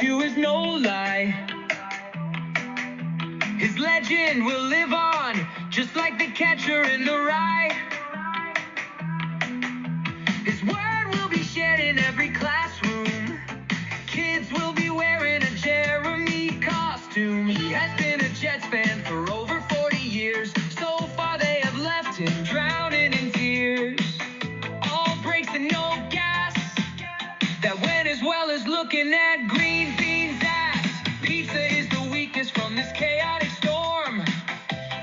you is no lie. His legend will live on, just like the catcher in the rye. His word will be shared in every classroom. Kids will be wearing a Jeremy costume. He has been a Jets fan for over 40 years. So far they have left him drowning in tears. All brakes and no gas. That went as well as looking at green beans ass. Pizza is the weakness from this chaotic storm.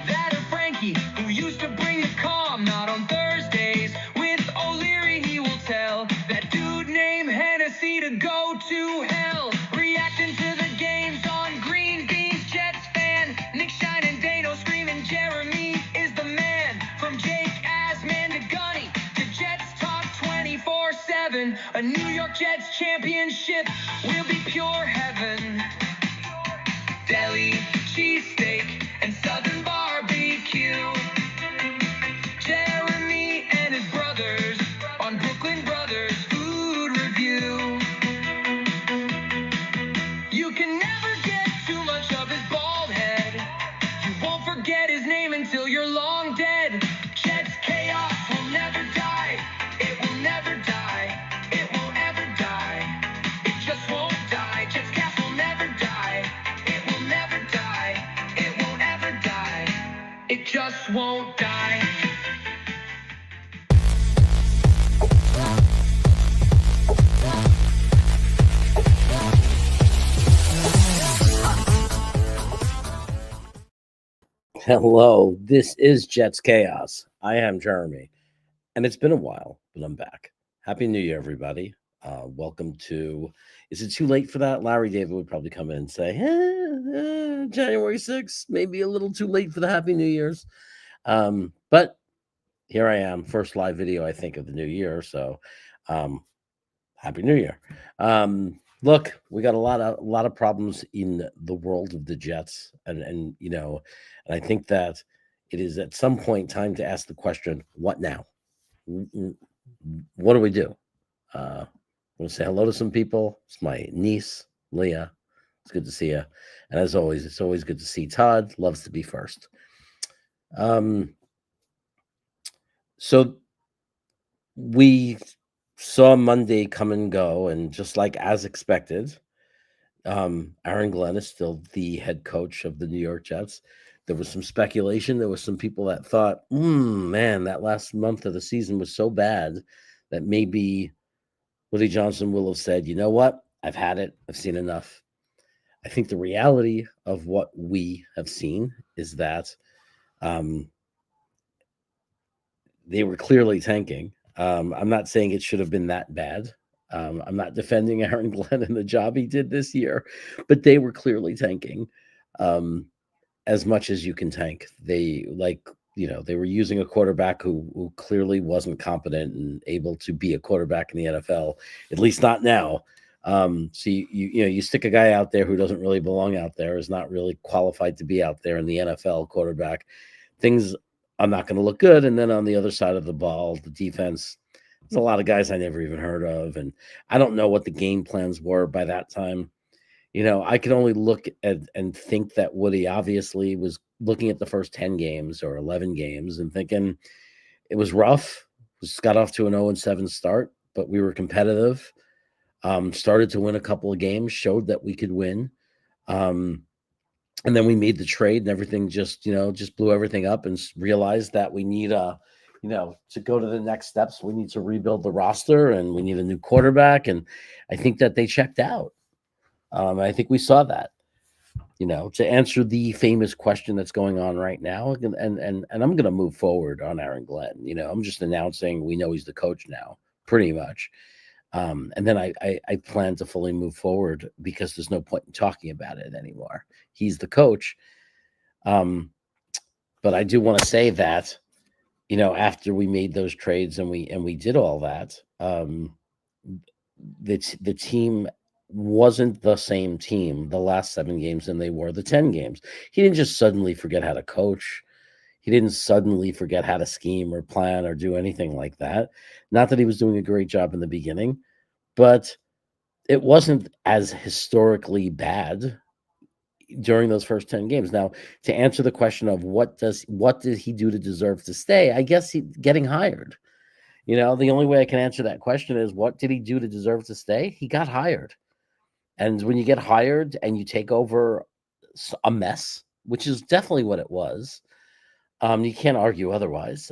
That or Frankie, who used to bring the calm. Not on Thursdays. With O'Leary he will tell that dude named Hennessy to go to hell. Reacting to the games on green beans, Jets fan. Nick Shine and Dano screaming Jeremy is the man. From Jake Asman to Gunny to Jets talk 24/7. A New York Jets championship will be pure heaven. Deli, cheesesteak, and Southern barbecue. Jeremy and his brothers on Brooklyn Brothers Food Review. You can never get too much of his bald head. You won't forget his name until you're long dead. Jets chaos will never die. It will never die. It won't ever die. It just won't die. Jets cast will never die. It will never die. It won't ever die. It just won't die. Hello, this is Jets Chaos. I am Jeremy, and it's been a while, but I'm back. Happy New Year, everybody. Welcome to, is it too late for that? Larry David would probably come in and say, January 6th, maybe a little too late for the Happy New Year's. But here I am, first live video, I think, of the new year. So Happy New Year. Look, we got a lot of problems in the world of the Jets, and you know, and I think that it is at some point time to ask the question, what now? What do we do? I want to say hello to some people. It's my niece, Leah. It's good to see you. And as always, it's always good to see Todd. Loves to be first. So we saw Monday come and go, and just like as expected, Aaron Glenn is still the head coach of the New York Jets. There was some speculation. There was some people that thought, man, that last month of the season was so bad that maybe Woody Johnson will have said, you know what? I've had it. I've seen enough. I think the reality of what we have seen is that they were clearly tanking. I'm not saying it should have been that bad. I'm not defending Aaron Glenn and the job he did this year, but they were clearly tanking as much as you can tank. They they were using a quarterback who clearly wasn't competent and able to be a quarterback in the NFL, at least not now. So you stick a guy out there who doesn't really belong out there, is not really qualified to be out there in the NFL quarterback. Things are not going to look good. And then on the other side of the ball, the defense, there's a lot of guys I never even heard of. And I don't know what the game plans were by that time. You know, I could only look at and think that Woody obviously was looking at the first 10 games or 11 games and thinking it was rough. Got off to an 0-7 start, but we were competitive. Started to win a couple of games, showed that we could win. And then we made the trade and everything just blew everything up, and realized that we need to go to the next steps. We need to rebuild the roster, and we need a new quarterback. And I think that they checked out. I think we saw that, to answer the famous question that's going on right now. And I'm going to move forward on Aaron Glenn. I'm just announcing we know he's the coach now, pretty much. And then I plan to fully move forward because there's no point in talking about it anymore. He's the coach. But I do want to say that, after we made those trades and we did all that, the team wasn't the same team the last 7 games than they were the 10 games. He didn't just suddenly forget how to coach. He didn't suddenly forget how to scheme or plan or do anything like that. Not that he was doing a great job in the beginning, but it wasn't as historically bad during those first 10 games. Now, to answer the question of what did he do to deserve to stay, I guess he getting hired. The only way I can answer that question is, what did he do to deserve to stay? He got hired. And when you get hired and you take over a mess, which is definitely what it was, you can't argue otherwise.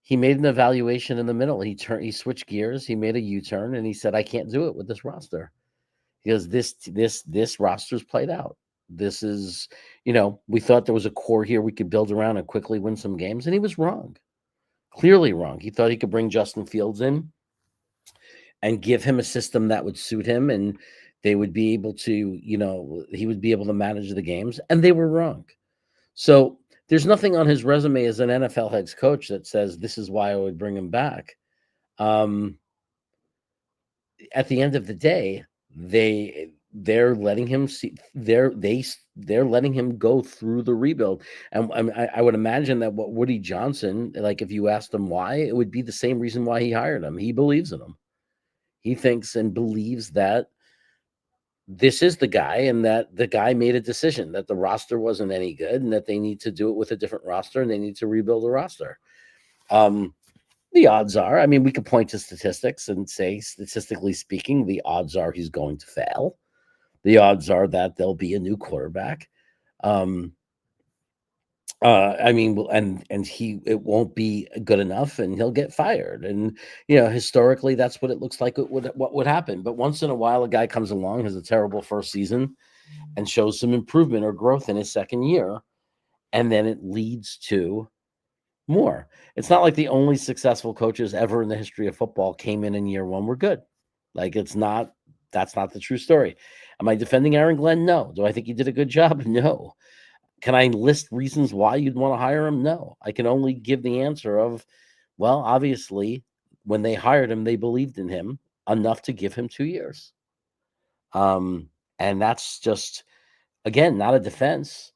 He made an evaluation in the middle. He switched gears, he made a U-turn, and he said, I can't do it with this roster. Because this roster's played out. This is, we thought there was a core here we could build around and quickly win some games, and he was wrong. Clearly wrong. He thought he could bring Justin Fields in and give him a system that would suit him, and they would be able to, he would be able to manage the games, and they were wrong. So there's nothing on his resume as an NFL head coach that says this is why I would bring him back. At the end of the day, they're letting him see they're letting him go through the rebuild. And I would imagine that what Woody Johnson, like, if you asked him why, it would be the same reason why he hired him. He believes in him. He thinks and believes that this is the guy, and that the guy made a decision that the roster wasn't any good and that they need to do it with a different roster and they need to rebuild the roster. The odds are, I mean, we could point to statistics and say, statistically speaking, the odds are he's going to fail. The odds are that there'll be a new quarterback. I mean, and it won't be good enough, and he'll get fired. And historically, that's what it looks like. What would happen? But once in a while, a guy comes along, has a terrible first season, and shows some improvement or growth in his second year, and then it leads to more. It's not like the only successful coaches ever in the history of football came in year one were good. Like, that's not the true story. Am I defending Aaron Glenn? No. Do I think he did a good job? No. Can I list reasons why you'd want to hire him? No. I can only give the answer of, well, obviously, when they hired him, they believed in him enough to give him 2 years. And that's just, again, not a defense.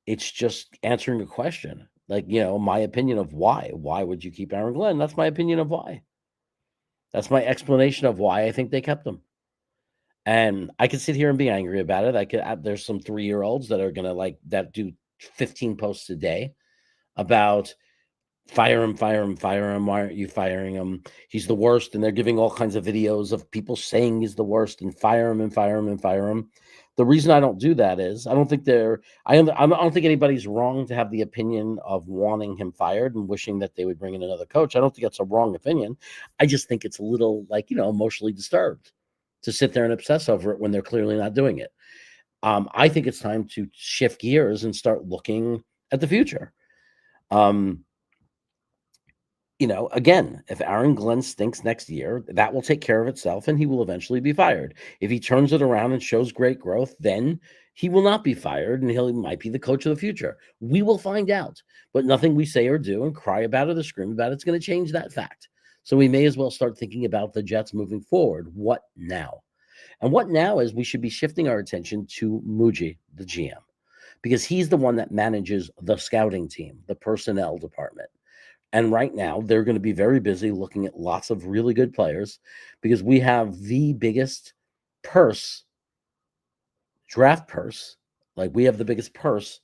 It's just answering a question. Like, my opinion of why. Why would you keep Aaron Glenn? That's my opinion of why. That's my explanation of why I think they kept him. And I could sit here and be angry about it. There's some 3-year-olds that are gonna that do 15 posts a day about fire him. Why aren't you firing him? He's the worst. And they're giving all kinds of videos of people saying he's the worst, and fire him. The reason I don't do that is I don't think I don't think anybody's wrong to have the opinion of wanting him fired and wishing that they would bring in another coach. I don't think that's a wrong opinion. I just think it's a little, emotionally disturbed to sit there and obsess over it when they're clearly not doing it. I think it's time to shift gears and start looking at the future. Again, if Aaron Glenn stinks next year, that will take care of itself and he will eventually be fired. If he turns it around and shows great growth, then he will not be fired and he might be the coach of the future. We will find out. But nothing we say or do and cry about it or scream about it's going to change that fact. So we may as well start thinking about the Jets moving forward. What now? And what now is we should be shifting our attention to Muji, the GM, because he's the one that manages the scouting team, the personnel department. And right now, they're going to be very busy looking at lots of really good players because we have the biggest draft purse. Like, we have the biggest purse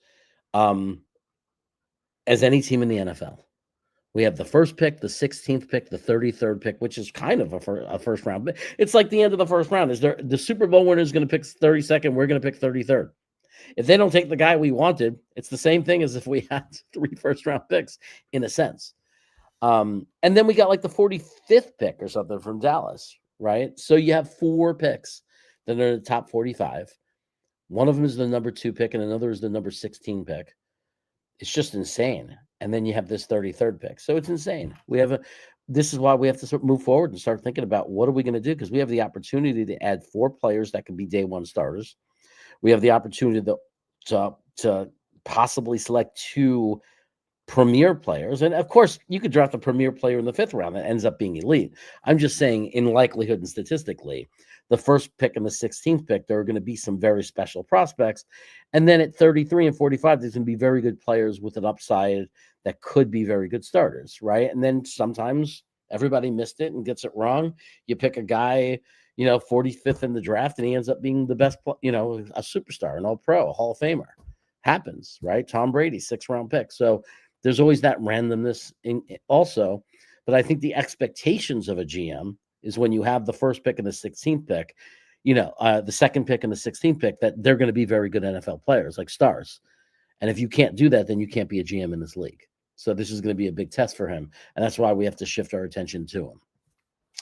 as any team in the NFL. We have the first pick, the 16th pick, the 33rd pick, which is kind of a first round. But it's like the end of the first round. The Super Bowl winner is going to pick 32nd. We're going to pick 33rd. If they don't take the guy we wanted, it's the same thing as if we had 3 first-round picks, in a sense. And then we got like the 45th pick or something from Dallas, right? So you have 4 picks that are in the top 45. One of them is the number 2 pick, and another is the number 16 pick. It's just insane. And then you have this 33rd pick. So it's insane. This is why we have to sort of move forward and start thinking about what are we going to do, because we have the opportunity to add 4 players that could be day one starters. We have the opportunity to possibly select 2 premier players. And of course, you could draft a premier player in the 5th round that ends up being elite. I'm just saying, in likelihood and statistically, the first pick and the 16th pick, there are going to be some very special prospects. And then at 33 and 45, there's going to be very good players with an upside that could be very good starters, right? And then sometimes everybody missed it and gets it wrong. You pick a guy, 45th in the draft, and he ends up being the best, a superstar, an all-pro, a Hall of Famer. Happens, right? Tom Brady, 6th-round pick. So there's always that randomness also. But I think the expectations of a GM is when you have the first pick and the 16th pick, the second pick and the 16th pick, that they're going to be very good NFL players, like stars. And if you can't do that, then you can't be a GM in this league. So this is going to be a big test for him. And that's why we have to shift our attention to him.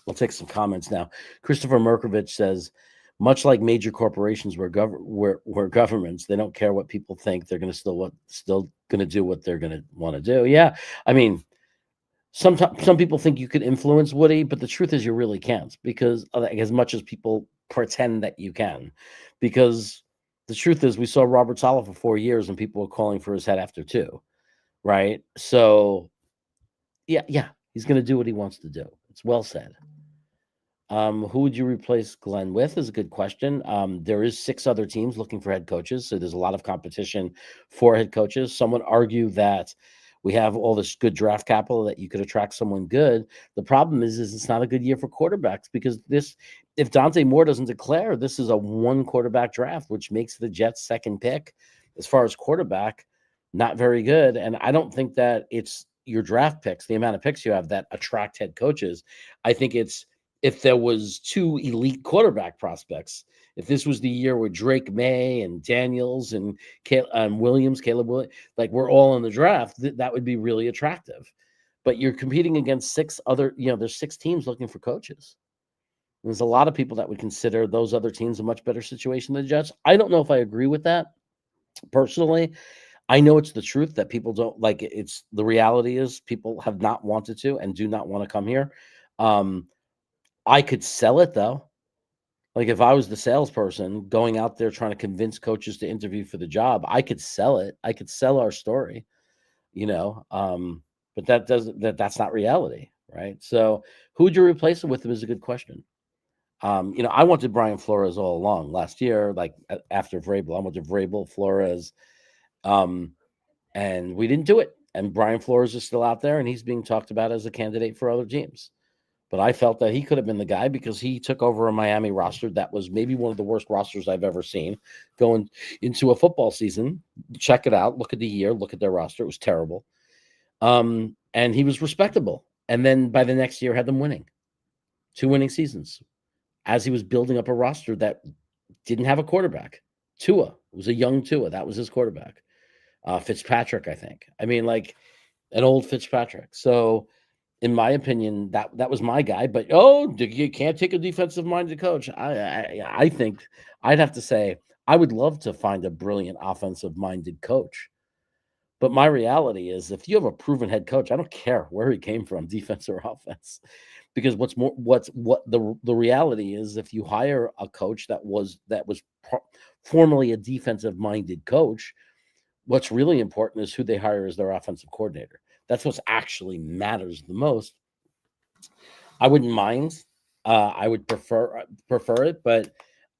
We'll take some comments now. Christopher Merkovich says, much like major corporations were governments, they don't care what people think. They're going to still going to do what they're going to want to do. Yeah. I mean, some people think you could influence Woody, but the truth is you really can't, because as much as people pretend that you can, because the truth is we saw Robert Saleh for 4 years and people were calling for his head after 2, right? So yeah, he's going to do what he wants to do. It's well said. Who would you replace Glenn with is a good question. There is 6 other teams looking for head coaches, so there's a lot of competition for head coaches. Some would argue that we have all this good draft capital that you could attract someone good. The problem is it's not a good year for quarterbacks, because if Dante Moore doesn't declare, this is a 1 quarterback draft, which makes the Jets' second pick as far as quarterback not very good. And I don't think that it's your draft picks, the amount of picks you have, that attract head coaches. I think it's, if there was 2 elite quarterback prospects, if this was the year where Drake May and Daniels and Caleb Williams, like we're all in the draft, that would be really attractive. But you're competing against 6 other, there's 6 teams looking for coaches. There's a lot of people that would consider those other teams a much better situation than the Jets. I don't know if I agree with that personally. I know it's the truth that people don't like. It's the reality is people have not wanted to and do not want to come here. I could sell it though. Like if I was the salesperson going out there trying to convince coaches to interview for the job, I could sell it. I could sell our story, but that's not reality, right? So who would you replace it with him is a good question. I wanted Brian Flores all along last year, like after Vrabel. I wanted Vrabel, Flores, and we didn't do it. And Brian Flores is still out there, and he's being talked about as a candidate for other teams. But I felt that he could have been the guy because he took over a Miami roster that was maybe one of the worst rosters I've ever seen going into a football season. Check it out. Look at the year. Look at their roster. It was terrible. And he was respectable. And then by the next year, had them winning 2 winning seasons as he was building up a roster that didn't have a quarterback. Tua was a young Tua. That was his quarterback. Fitzpatrick, I think. I mean, like an old Fitzpatrick. So, in my opinion, that was my guy. But you can't take a defensive-minded coach. I think I'd have to say I would love to find a brilliant offensive-minded coach. But my reality is, if you have a proven head coach, I don't care where he came from, defense or offense, because the reality is, if you hire a coach that was formerly a defensive-minded coach, what's really important is who they hire as their offensive coordinator. That's what actually matters the most. I wouldn't mind. I would prefer it, but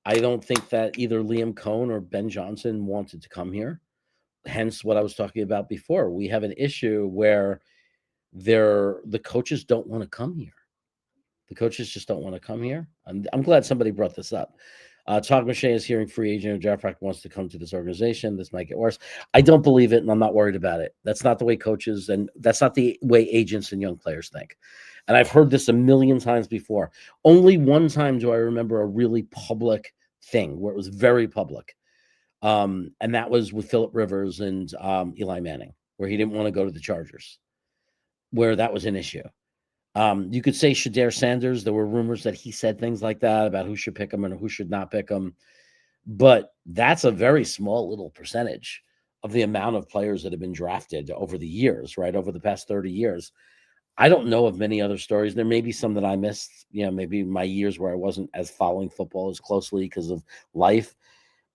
I don't think that either Liam Cohn or Ben Johnson wanted to come here. Hence what I was talking about before. We have an issue where the coaches don't want to come here. The coaches just don't want to come here. I'm glad somebody brought this up. Todd McShay is hearing free agent of draft practice wants to come to this organization. This might get worse. I don't believe it, and I'm not worried about it. That's not the way coaches and that's not the way agents and young players think. And I've heard this a million times before. Only one time do I remember a really public thing where it was very public. And that was with Phillip Rivers and Eli Manning, where he didn't want to go to the Chargers, where that was an issue. You could say Shedeur Sanders. There were rumors that he said things like that about who should pick him and who should not pick him. But that's a very small little percentage of the amount of players that have been drafted over the years, right? Over the past 30 years. I don't know of many other stories. There may be some that I missed, maybe my years where I wasn't as following football as closely because of life.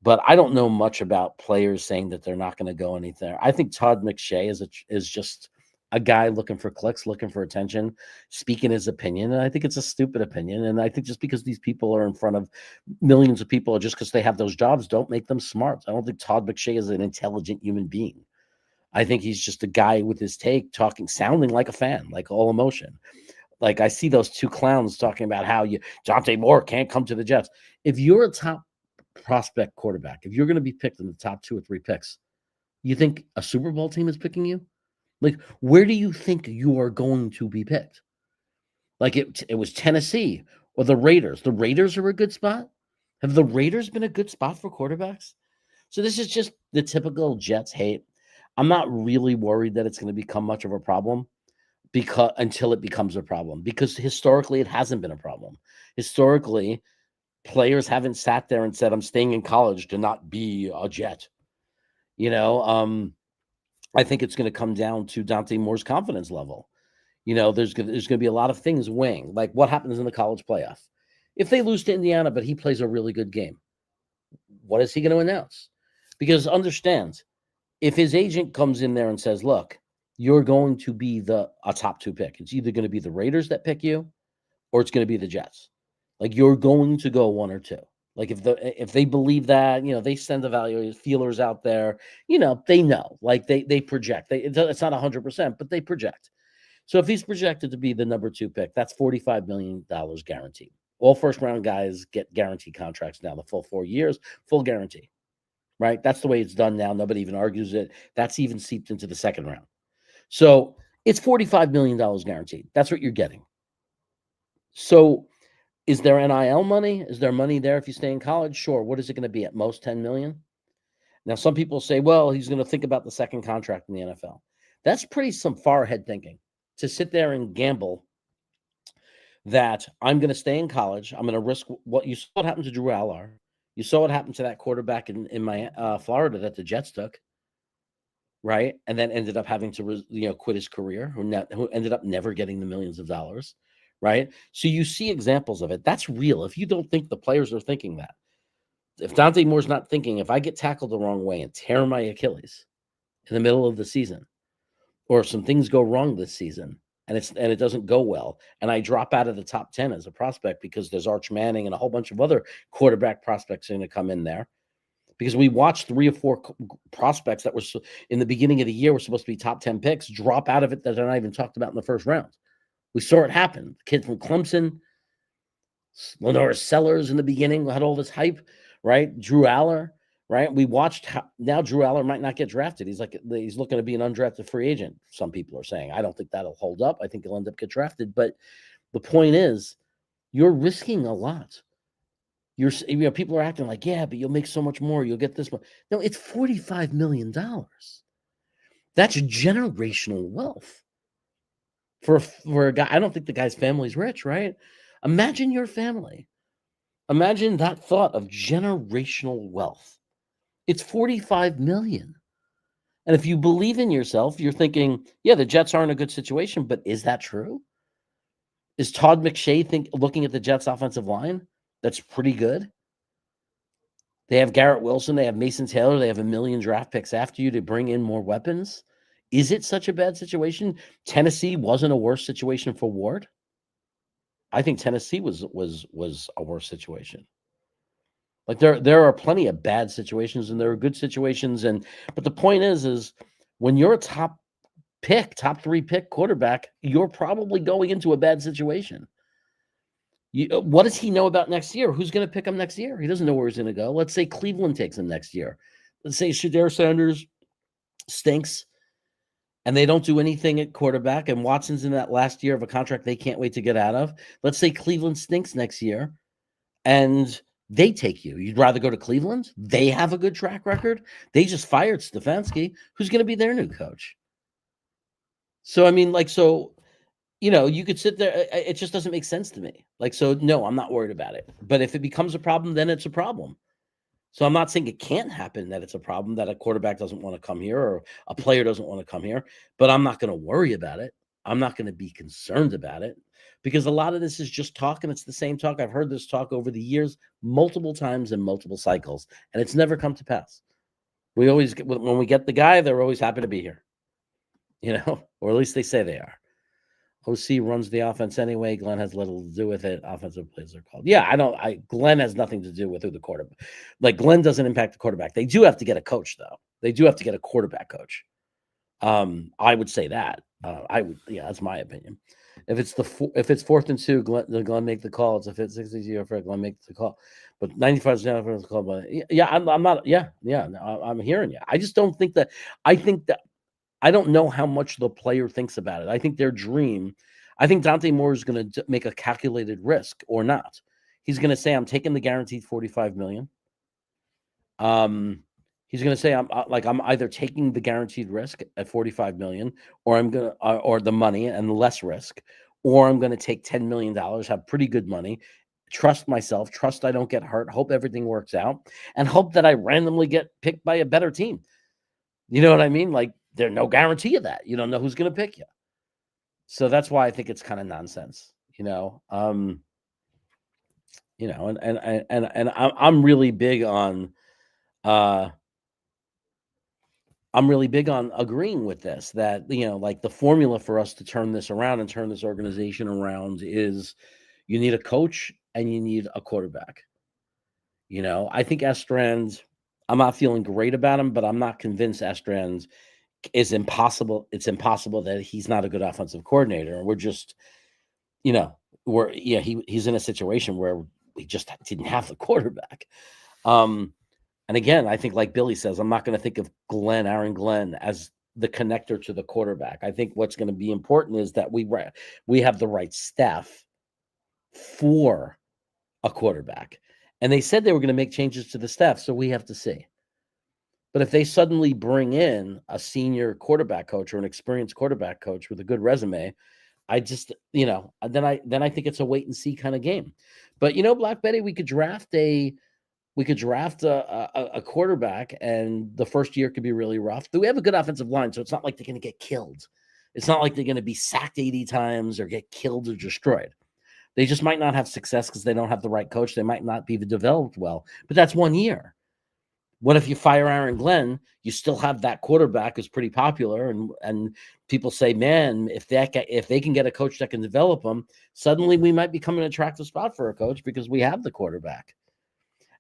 But I don't know much about players saying that they're not going to go anywhere. I think Todd McShay is just a guy looking for clicks, looking for attention, speaking his opinion. And I think it's a stupid opinion. And I think just because these people are in front of millions of people, or just because they have those jobs, don't make them smart. I don't think Todd McShay is an intelligent human being. I think he's just a guy with his take, sounding like a fan, like all emotion. Like I see those two clowns talking about how Dante Moore can't come to the Jets. If you're a top prospect quarterback, if you're going to be picked in the top 2 or 3 picks, you think a Super Bowl team is picking you? Like, where do you think you are going to be picked? Like it was Tennessee or the Raiders. The Raiders are a good spot. Have the Raiders been a good spot for quarterbacks? So this is just the typical Jets hate. I'm not really worried that it's going to become much of a problem because until it becomes a problem, because historically it hasn't been a problem. Historically, players haven't sat there and said, I'm staying in college to not be a Jet. You know, I think it's going to come down to Dante Moore's confidence level. There's going to be a lot of things weighing, like what happens in the college playoff. If they lose to Indiana, but he plays a really good game, what is he going to announce? Because understand, if his agent comes in there and says, look, you're going to be a top 2 pick, it's either going to be the Raiders that pick you or it's going to be the Jets. Like you're going to go 1 or 2. Like if they believe that, they send the feelers out there, they know, like they project. It's not 100%, but they project. So if he's projected to be the number 2 pick, that's $45 million guaranteed. All first round guys get guaranteed contracts now, the full 4 years, full guarantee, right? That's the way it's done now. Nobody even argues it. That's even seeped into the second round. So it's $45 million guaranteed. That's what you're getting. So is there NIL money? Is there money there if you stay in college? Sure. What is it going to be at most? 10 million? Now, some people say, well, he's going to think about the second contract in the NFL. That's pretty some far ahead thinking to sit there and gamble that I'm going to stay in college. I'm going to risk what you saw what happened to Drew Aller. You saw what happened to that quarterback in my Florida that the Jets took, right? And then ended up having to quit his career, who ended up never getting the millions of dollars, right? So you see examples of it. That's real. If you don't think the players are thinking that, if Dante Moore's not thinking, if I get tackled the wrong way and tear my Achilles in the middle of the season, or some things go wrong this season and it doesn't go well, and I drop out of the top 10 as a prospect because there's Arch Manning and a whole bunch of other quarterback prospects going to come in there, because we watched 3 or 4 prospects that were in the beginning of the year were supposed to be top 10 picks drop out of it that they're not even talked about in the first round. We saw it happen. The kid from Clemson, Lenora Sellers in the beginning had all this hype, right? Drew Aller, right? We watched how now Drew Aller might not get drafted. He's looking to be an undrafted free agent. Some people are saying, I don't think that'll hold up. I think he'll end up get drafted. But the point is, you're risking a lot. People are acting like, yeah, but you'll make so much more. You'll get this one. No, it's $45 million. That's generational wealth for a guy. I don't think the guy's family's rich, right? Imagine your family. Imagine that thought of generational wealth. It's $45 million. And if you believe in yourself, you're thinking, yeah, the Jets are in a good situation, but is that true? Is Todd McShay looking at the Jets offensive line? That's pretty good. They have Garrett Wilson. They have Mason Taylor. They have 1 million draft picks after you to bring in more weapons. Is it such a bad situation? Tennessee wasn't a worse situation for Ward. I think Tennessee was a worse situation. Like there are plenty of bad situations and there are good situations. But the point is when you're a top 3 pick quarterback, you're probably going into a bad situation. What does he know about next year? Who's going to pick him next year? He doesn't know where he's going to go. Let's say Cleveland takes him next year. Let's say Shedeur Sanders stinks and they don't do anything at quarterback, and Watson's in that last year of a contract they can't wait to get out of. Let's say Cleveland stinks next year and they take you. You'd rather go to Cleveland? They have a good track record. They just fired Stefanski. Who's going to be their new coach? So, I mean, you could sit there. It just doesn't make sense to me. No, I'm not worried about it. But if it becomes a problem, then it's a problem. So I'm not saying it can't happen that it's a problem that a quarterback doesn't want to come here or a player doesn't want to come here, but I'm not going to worry about it. I'm not going to be concerned about it because a lot of this is just talk, and it's the same talk. I've heard this talk over the years multiple times in multiple cycles, and it's never come to pass. When we get the guy, they're always happy to be here, or at least they say they are. OC runs the offense anyway. Glenn has little to do with it. Offensive plays are called. Yeah, Glenn has nothing to do with who the quarterback. Glenn doesn't impact the quarterback. They do have to get a coach, though. They do have to get a quarterback coach. I would say that. That's my opinion. If it's if it's 4th and 2, Glenn make the call. It's a 60 for Glenn make the call. But 95% of the call. But yeah, I'm not. Yeah, no, I'm hearing you. I just don't think that. I think that I don't know how much the player thinks about it. I think their dream. I think Dante Moore is going to make a calculated risk or not. He's going to say, "I'm taking the guaranteed 45 million." He's going to say, I'm either taking the guaranteed risk at 45 million, or I'm going to, or the money and less risk, or I'm going to take $10 million, have pretty good money, trust myself, trust I don't get hurt, hope everything works out, and hope that I randomly get picked by a better team. You know what I mean? Like, there's no guarantee of that. You don't know who's going to pick you. So that's why I think it's kind of nonsense, and I'm really big on, I'm really big on agreeing with this, that, like, the formula for us to turn this around and turn this organization around is you need a coach and you need a quarterback. I think Estrand, I'm not feeling great about him, but I'm not convinced Estrand is impossible. It's impossible that he's not a good offensive coordinator. We're just, he's in a situation where we just didn't have the quarterback. And again, I think, like Billy says, I'm not going to think of Aaron Glenn, as the connector to the quarterback. I think what's going to be important is that we have the right staff for a quarterback. And they said they were going to make changes to the staff, so we have to see. But if they suddenly bring in a senior quarterback coach or an experienced quarterback coach with a good resume, I just, then I think it's a wait and see kind of game. But Black Betty, we could draft a quarterback, and the first year could be really rough. We have a good offensive line, so it's not like they're going to get killed. It's not like they're going to be sacked 80 times or get killed or destroyed. They just might not have success because they don't have the right coach. They might not be developed well, but that's 1 year. What if you fire Aaron Glenn? You still have that quarterback who's pretty popular, and people say, man, if they can get a coach that can develop them, suddenly we might become an attractive spot for a coach because we have the quarterback.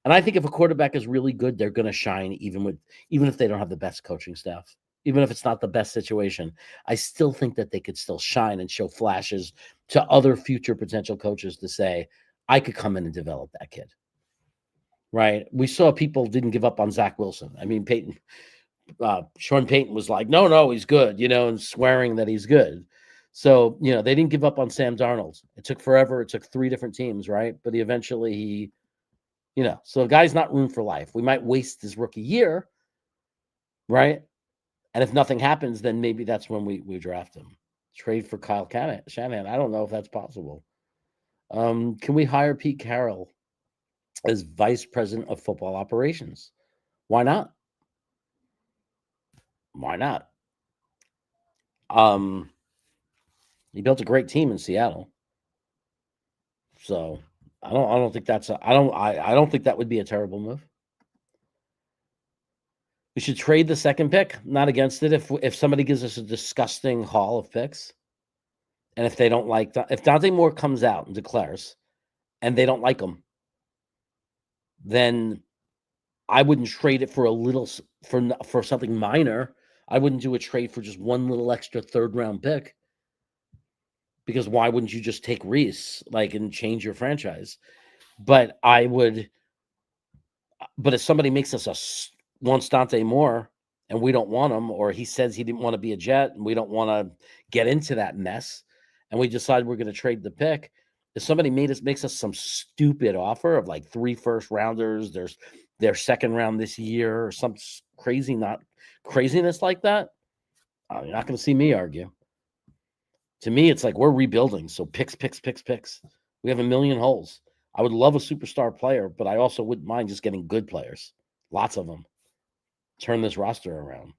And I think if a quarterback is really good, they're going to shine even if they don't have the best coaching staff, even if it's not the best situation. I still think that they could still shine and show flashes to other future potential coaches to say, I could come in and develop that kid. Right? We saw people didn't give up on Zach Wilson. I mean, Sean Payton was like, no, he's good, and swearing that he's good. So, they didn't give up on Sam Darnold. It took forever. It took 3 different teams, right? But eventually so a guy's not ruined for life. We might waste his rookie year, right? And if nothing happens, then maybe that's when we draft him. Trade for Kyle Shanahan. I don't know if that's possible. Can we hire Pete Carroll as vice president of football operations? Why not? Why not? He built a great team in Seattle. So I don't think that's I don't think that would be a terrible move. We should trade the second pick. Not against it if somebody gives us a disgusting haul of picks, and if they don't like if Dante Moore comes out and declares, and they don't like him, then I wouldn't trade it for for something minor. I wouldn't do a trade for just one little extra 3rd round pick. Because why wouldn't you just take Reese, and change your franchise? But I would. But if somebody makes us wants Dante Moore and we don't want him, or he says he didn't want to be a Jet and we don't want to get into that mess, and we decide we're going to trade the pick, if somebody makes us some stupid offer of like 3 first rounders, there's their 2nd round this year, or some craziness like that, you're not going to see me argue. To me, it's like we're rebuilding. So picks. We have a million holes. I would love a superstar player, but I also wouldn't mind just getting good players. Lots of them. Turn this roster around.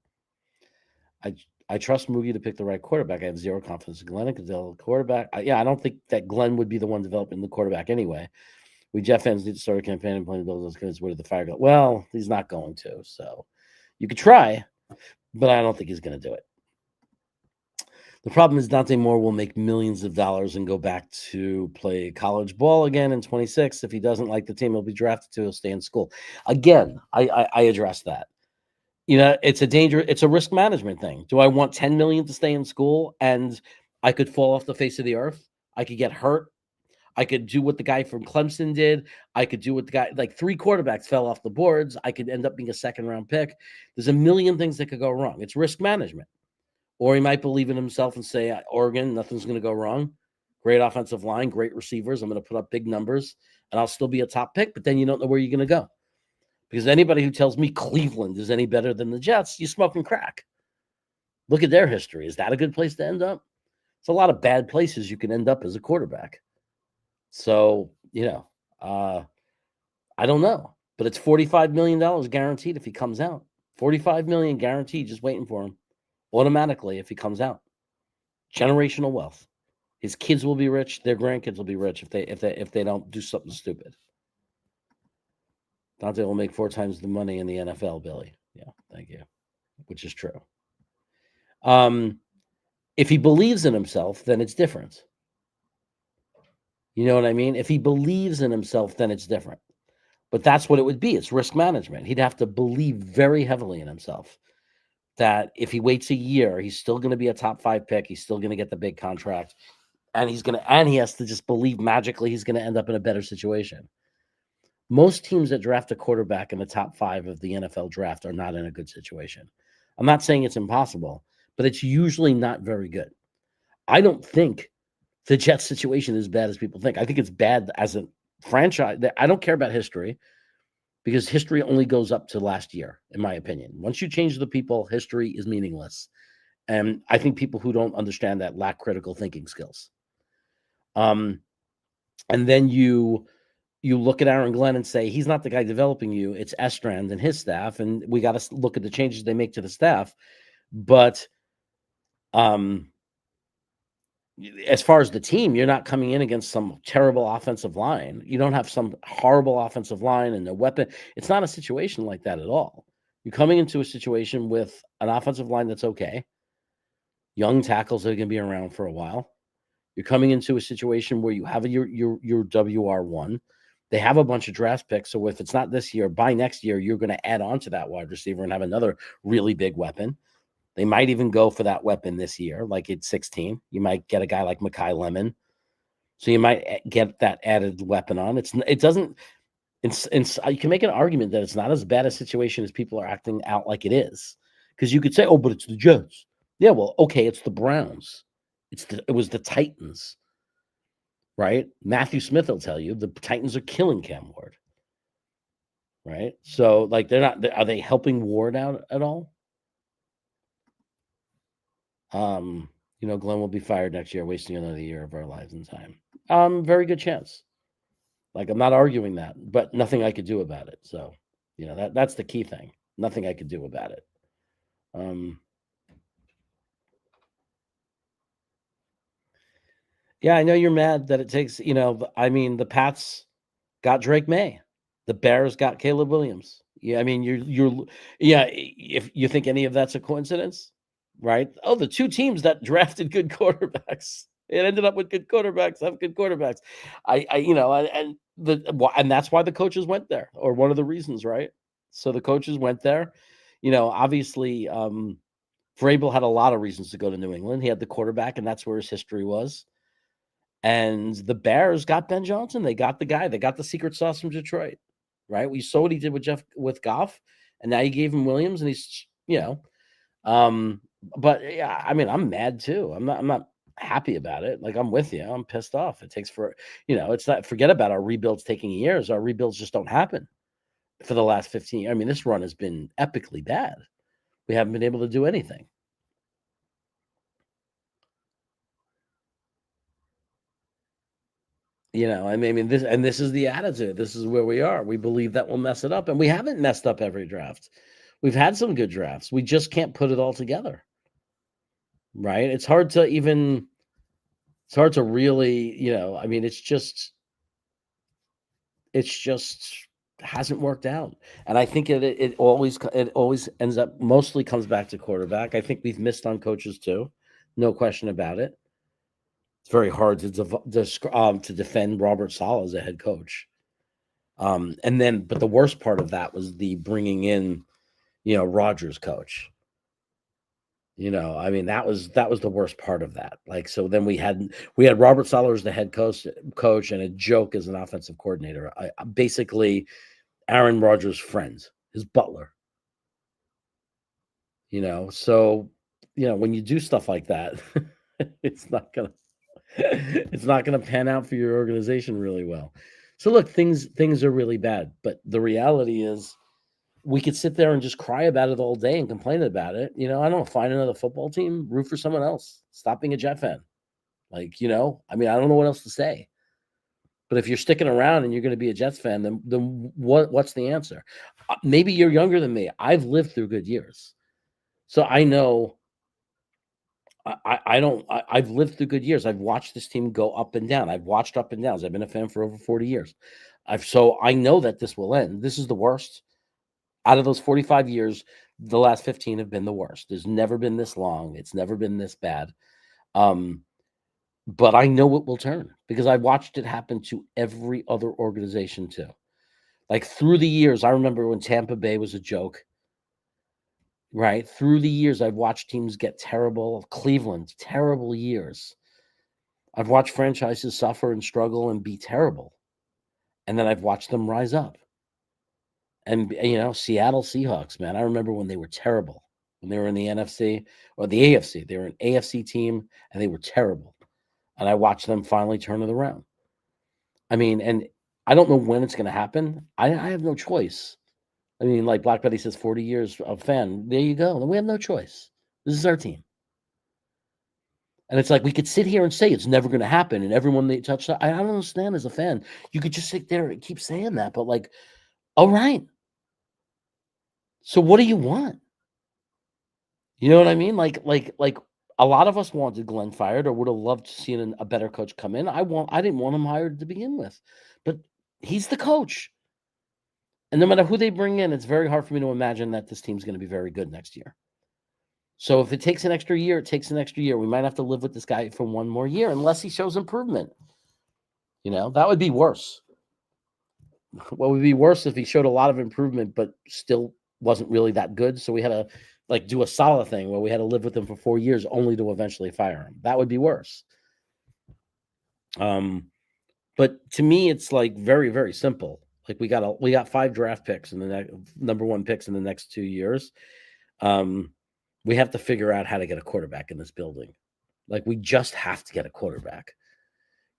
I trust Moogie to pick the right quarterback. I have zero confidence in Glenn because they'll quarterback. I don't think that Glenn would be the one developing the quarterback anyway. We Jeff fans need to start a campaign and plan to build those kids. Where did the fire go? Well, he's not going to. So you could try, but I don't think he's going to do it. The problem is Dante Moore will make millions of dollars and go back to play college ball again in 26. If he doesn't like the team he'll be drafted to, he'll stay in school. Again, I address that. It's a risk management thing. Do I want $10 million to stay in school and I could fall off the face of the earth. I could get hurt. I could do what the guy from Clemson did. I could do what the guy, like 3 quarterbacks fell off the boards. I could end up being a second-round pick. There's a million things that could go wrong. It's risk management. Or he might believe in himself and say, Oregon, nothing's going to go wrong. Great offensive line, great receivers. I'm going to put up big numbers, and I'll still be a top pick. But then you don't know where you're going to go. Because anybody who tells me Cleveland is any better than the Jets, you smoking crack. Look at their history. Is that a good place to end up? It's a lot of bad places you can end up as a quarterback. So, I don't know. But it's $45 million guaranteed if he comes out. $45 million guaranteed just waiting for him automatically if he comes out. Generational wealth. His kids will be rich. Their grandkids will be rich if they don't do something stupid. Dante will make 4 times the money in the NFL, Billy. Yeah, thank you. Which is true. If he believes in himself, then it's different. You know what I mean? If he believes in himself, then it's different. But that's what it would be. It's risk management. He'd have to believe very heavily in himself that if he waits a year, he's still going to be a top 5 pick. He's still going to get the big contract. And he has to just believe magically he's going to end up in a better situation. Most teams that draft a quarterback in the top 5 of the NFL draft are not in a good situation. I'm not saying it's impossible, but it's usually not very good. I don't think the Jets situation is as bad as people think. I think it's bad as a franchise. I don't care about history because history only goes up to last year, in my opinion. Once you change the people, history is meaningless. And I think people who don't understand that lack critical thinking skills. And then you look at Aaron Glenn and say, he's not the guy developing you. It's Estrand and his staff. And we got to look at the changes they make to the staff. But as far as the team, you're not coming in against some terrible offensive line. You don't have some horrible offensive line and a weapon. It's not a situation like that at all. You're coming into a situation with an offensive line that's okay. Young tackles that are going to be around for a while. You're coming into a situation where you have your WR1. They have a bunch of draft picks. So if it's not this year, by next year, you're going to add on to that wide receiver and have another really big weapon. They might even go for that weapon this year, like it's 16. You might get a guy like Mekhi Lemon. So you might get that added weapon on. You can make an argument that it's not as bad a situation as people are acting out like it is. Because you could say, oh, but it's the Jets. Yeah, well, okay, it's the Browns. It was the Titans, right? Matthew Smith will tell you the Titans are killing Cam Ward, right? So, like, are they helping Ward out at all? Glenn will be fired next year, wasting another year of our lives and time. Very good chance. Like, I'm not arguing that, but nothing I could do about it. So, that's the key thing. Nothing I could do about it. Yeah, I know you're mad that it takes, the Pats got Drake May. The Bears got Caleb Williams. Yeah, I mean, if you think any of that's a coincidence, right? Oh, the 2 teams that drafted good quarterbacks. It ended up with good quarterbacks, have good quarterbacks. And that's why the coaches went there, or one of the reasons, right? So the coaches went there. Obviously, Vrabel had a lot of reasons to go to New England. He had the quarterback, and that's where his history was. And the Bears got Ben Johnson. They got the guy. They got the secret sauce from Detroit, right? We saw what he did with Goff, and now you gave him Williams, and he's, but yeah, I mean, I'm mad too. I'm not happy about it. Like, I'm with you. I'm pissed off. It takes it's not, forget about our rebuilds taking years. Our rebuilds just don't happen for the last 15 years. I mean, this run has been epically bad. We haven't been able to do anything. I mean, this is the attitude. This is where we are. We believe that we'll mess it up, and we haven't messed up every draft. We've had some good drafts. We just can't put it all together, right? It's hard to really, I mean, it's just hasn't worked out. And I think it always ends up, mostly comes back to quarterback. I think we've missed on coaches too. No question about it. It's very hard to defend Robert Saleh as a head coach. But the worst part of that was the bringing in, Rodgers coach. I mean, that was the worst part of that. Like, so then we had Robert Saleh as the head coach and a joke as an offensive coordinator. Basically Aaron Rodgers' friend, his butler. So when you do stuff like that, it's not gonna it's not gonna pan out for your organization really well. So look, things are really bad, but the reality is we could sit there and just cry about it all day and complain about it. I don't know, find another football team, root for someone else, stop being a Jet fan. Like, I mean, I don't know what else to say. But if you're sticking around and you're going to be a Jets fan, then what's the answer? Maybe you're younger than me. I've lived through good years, so I know. I don't. I've lived through good years. I've watched this team go up and down. I've watched up and downs. I've been a fan for over 40 years. So I know that this will end. This is the worst out of those 45 years. The last 15 have been the worst. There's never been this long. It's never been this bad. But I know it will turn because I watched it happen to every other organization too. Like through the years, I remember when Tampa Bay was a joke, right? Through the years, I've watched teams get terrible. Cleveland, terrible years. I've watched franchises suffer and struggle and be terrible. And then I've watched them rise up. And, Seattle Seahawks, man, I remember when they were terrible, when they were in the NFC or the AFC. They were an AFC team and they were terrible. And I watched them finally turn it around. I mean, and I don't know when it's going to happen. I have no choice. I mean, like Black Betty says, 40 years of fan. There you go. Then we have no choice. This is our team. And it's like we could sit here and say it's never going to happen, and everyone they touch. I don't understand as a fan. You could just sit there and keep saying that, but like, all right. So what do you want? You know what I mean? Like a lot of us wanted Glenn fired, or would have loved to see a better coach come in. I didn't want him hired to begin with, but he's the coach. And no matter who they bring in, it's very hard for me to imagine that this team's going to be very good next year. So if it takes an extra year, it takes an extra year. We might have to live with this guy for one more year unless he shows improvement. That would be worse. What would be worse if he showed a lot of improvement but still wasn't really that good? So we had to do a solid thing where we had to live with him for 4 years only to eventually fire him. That would be worse. But to me, it's like very, very simple. Like we got 5 draft picks in the next number 1 picks in the next 2 years. We have to figure out how to get a quarterback in this building. Like we just have to get a quarterback.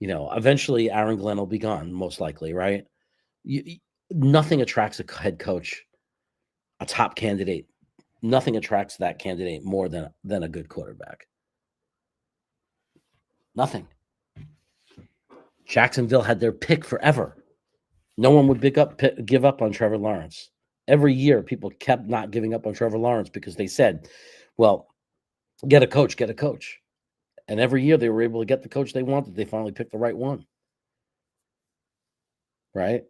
Eventually Aaron Glenn will be gone, most likely, right? Nothing attracts a head coach, a top candidate. Nothing attracts that candidate more than a good quarterback. Nothing. Jacksonville had their pick forever. No one would give up on Trevor Lawrence. Every year, people kept not giving up on Trevor Lawrence because they said, well, get a coach. And every year they were able to get the coach they wanted. They finally picked the right one. Right?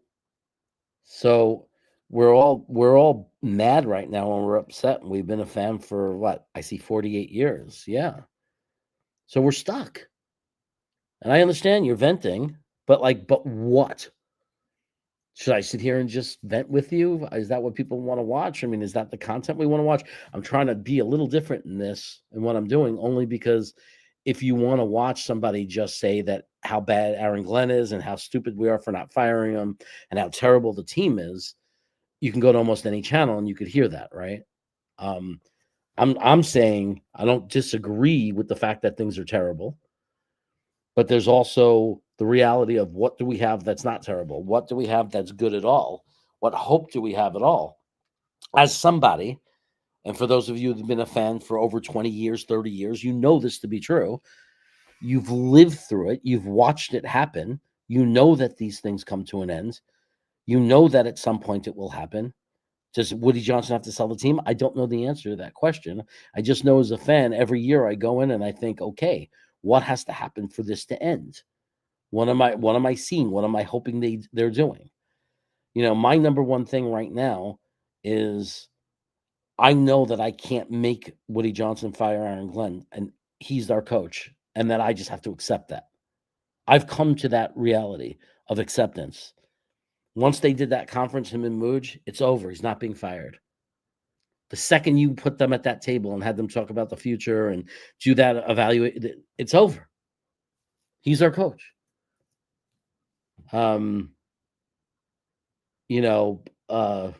So we're all mad right now and we're upset. And we've been a fan for what? I see 48 years. Yeah. So we're stuck. And I understand you're venting, but what? Should I sit here and just vent with you? Is that what people want to watch? I mean, is that the content we want to watch? I'm trying to be a little different in this and what I'm doing, only because if you want to watch somebody just say that how bad Aaron Glenn is and how stupid we are for not firing him and how terrible the team is, you can go to almost any channel and you could hear that, right? I'm saying I don't disagree with the fact that things are terrible. But there's also the reality of what do we have that's not terrible? What do we have that's good at all? What hope do we have at all? As somebody, and for those of you who've been a fan for over 20 years, 30 years, you know this to be true. You've lived through it. You've watched it happen. You know that these things come to an end. You know that at some point it will happen. Does Woody Johnson have to sell the team? I don't know the answer to that question. I just know as a fan, every year I go in and I think, okay, what has to happen for this to end? What am I seeing? What am I hoping they're doing? My number one thing right now is I know that I can't make Woody Johnson fire Aaron Glenn, and he's our coach, and that I just have to accept that. I've come to that reality of acceptance. Once they did that conference, him and Mooj, it's over. He's not being fired. The second you put them at that table and had them talk about the future and do that evaluate, it's over. He's our coach. You know, I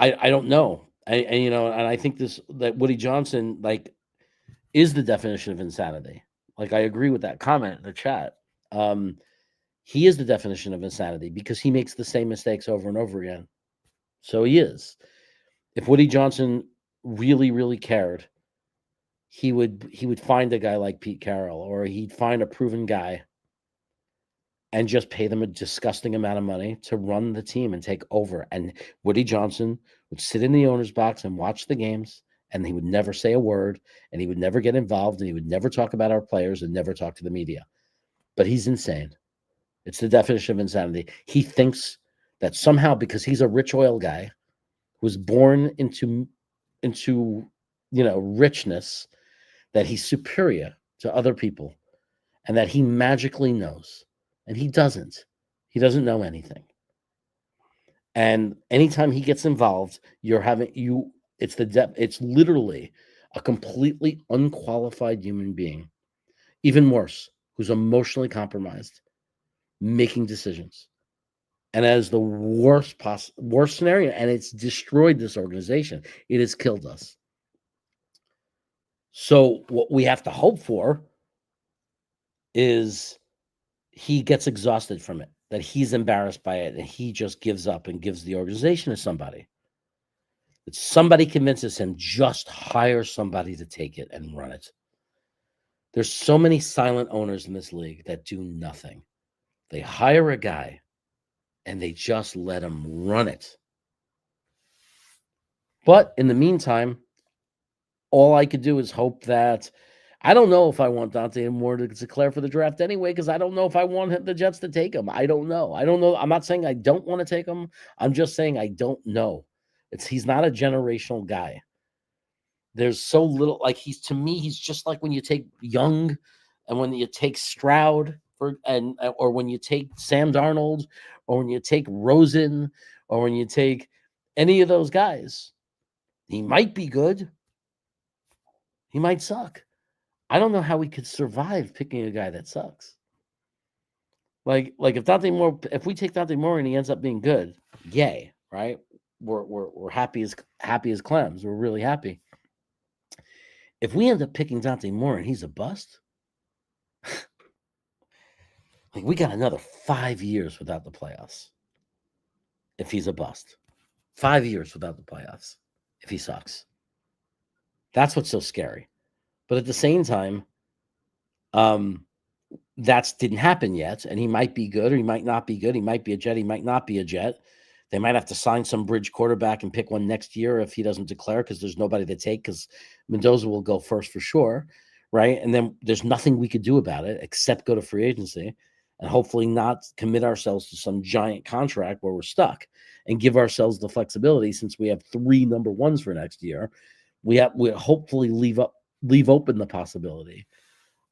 don't know. And I think that Woody Johnson is the definition of insanity. Like, I agree with that comment in the chat. He is the definition of insanity because he makes the same mistakes over and over again. So he is. If Woody Johnson really, really cared, he would find a guy like Pete Carroll, or he'd find a proven guy and just pay them a disgusting amount of money to run the team and take over. And Woody Johnson would sit in the owner's box and watch the games, and he would never say a word, and he would never get involved, and he would never talk about our players and never talk to the media. But he's insane. It's the definition of insanity. He thinks that somehow, because he's a rich oil guy who was born into richness, that he's superior to other people and that he magically knows. And he doesn't. He doesn't know anything. And anytime he gets involved, it's literally a completely unqualified human being, even worse, who's emotionally compromised, making decisions. And as the worst scenario, and it's destroyed this organization. It has killed us. So what we have to hope for is he gets exhausted from it, that he's embarrassed by it, and he just gives up and gives the organization to somebody. That somebody convinces him, just hire somebody to take it and run it. There's so many silent owners in this league that do nothing. They hire a guy and they just let him run it. But in the meantime, all I could do is hope that, I don't know if I want Dante Moore to declare for the draft anyway, because I don't know if I want the Jets to take him. I don't know. I'm not saying I don't want to take him. I'm just saying I don't know. He's not a generational guy. There's so little, he's just like when you take Young and when you take Stroud or when you take Sam Darnold or when you take Rosen or when you take any of those guys. He might be good. He might suck. I don't know how we could survive picking a guy that sucks. Like if Dante Moore, if we take Dante Moore and he ends up being good, yay, right? We're happy as clams. We're really happy. If we end up picking Dante Moore and he's a bust, we got another 5 years without the playoffs. If he's a bust, 5 years without the playoffs. If he sucks, that's what's so scary. But at the same time, that didn't happen yet, and he might be good or he might not be good. He might be a Jet. He might not be a Jet. They might have to sign some bridge quarterback and pick one next year if he doesn't declare, because there's nobody to take, because Mendoza will go first for sure, right? And then there's nothing we could do about it except go to free agency and hopefully not commit ourselves to some giant contract where we're stuck, and give ourselves the flexibility, since we have 3 number ones for next year. We hopefully leave open the possibility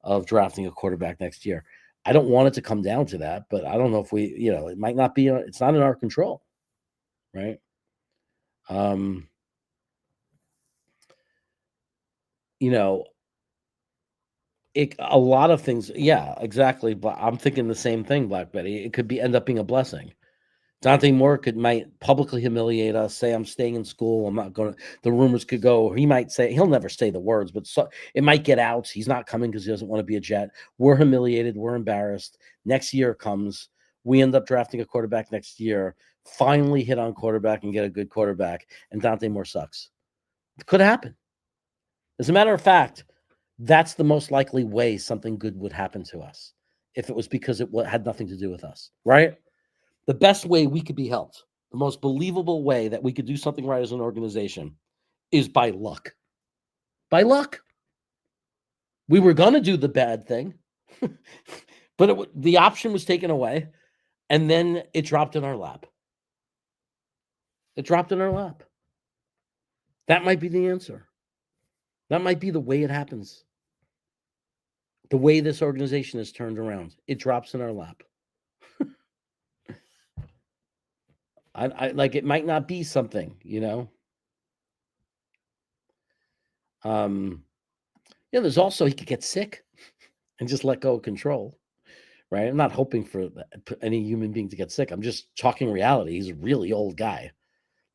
of drafting a quarterback next year. I don't want it to come down to that, but I don't know if it might not be, it's not in our control, right? A lot of things, yeah, exactly. But I'm thinking the same thing, Black Betty. It could end up being a blessing. Dante Moore might publicly humiliate us, say I'm staying in school, I'm not going to. The rumors could go. He might say, he'll never say the words, but it might get out. He's not coming because he doesn't want to be a Jet. We're humiliated. We're embarrassed. Next year comes. We end up drafting a quarterback next year. Finally hit on quarterback and get a good quarterback, and Dante Moore sucks. It could happen. As a matter of fact, that's the most likely way something good would happen to us, if it was because it had nothing to do with us, right? The best way we could be helped, the most believable way that we could do something right as an organization, is by luck. By luck. We were going to do the bad thing, but the option was taken away, and then it dropped in our lap. It dropped in our lap. That might be the answer. That might be the way it happens. The way this organization is turned around. It drops in our lap. I like it might not be something, you know. Um, yeah, there's also he could get sick and just let go of control, right? I'm not hoping for any human being to get sick. I'm just talking reality. He's a really old guy.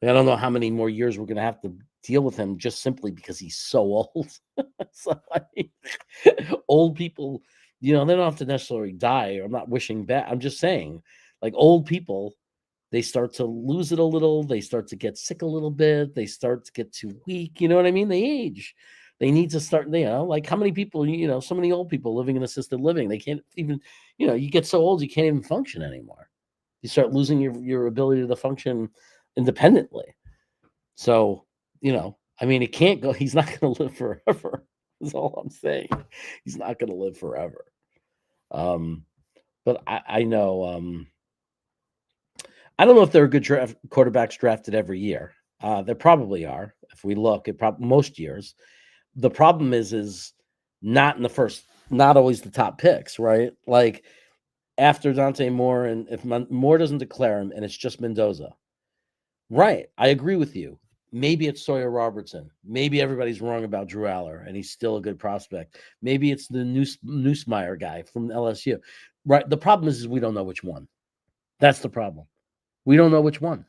Like, I don't know how many more years we're gonna have to deal with him just simply because he's so old. So I mean, old people, they don't have to necessarily die. Or I'm not wishing bad. I'm just saying, like old people, they start to lose it a little. They start to get sick a little bit. They start to get too weak. You know what I mean? They age. They need to start, like how many people, so many old people living in assisted living. They can't even, you get so old you can't even function anymore. You start losing your ability to function independently. So, I mean, it can't go. He's not going to live forever. Is all I'm saying. He's not going to live forever. Um, but I know. I don't know if there are good quarterbacks drafted every year. There probably are. If we look at most years, the problem is not in the first, not always the top picks, right? Like after Dante Moore, and if Moore doesn't declare him, and it's just Mendoza, right? I agree with you. Maybe it's Sawyer Robertson. Maybe everybody's wrong about Drew Aller, and he's still a good prospect. Maybe it's the Neusmeyer guy from LSU, right? The problem is we don't know which one. That's the problem. We don't know which one.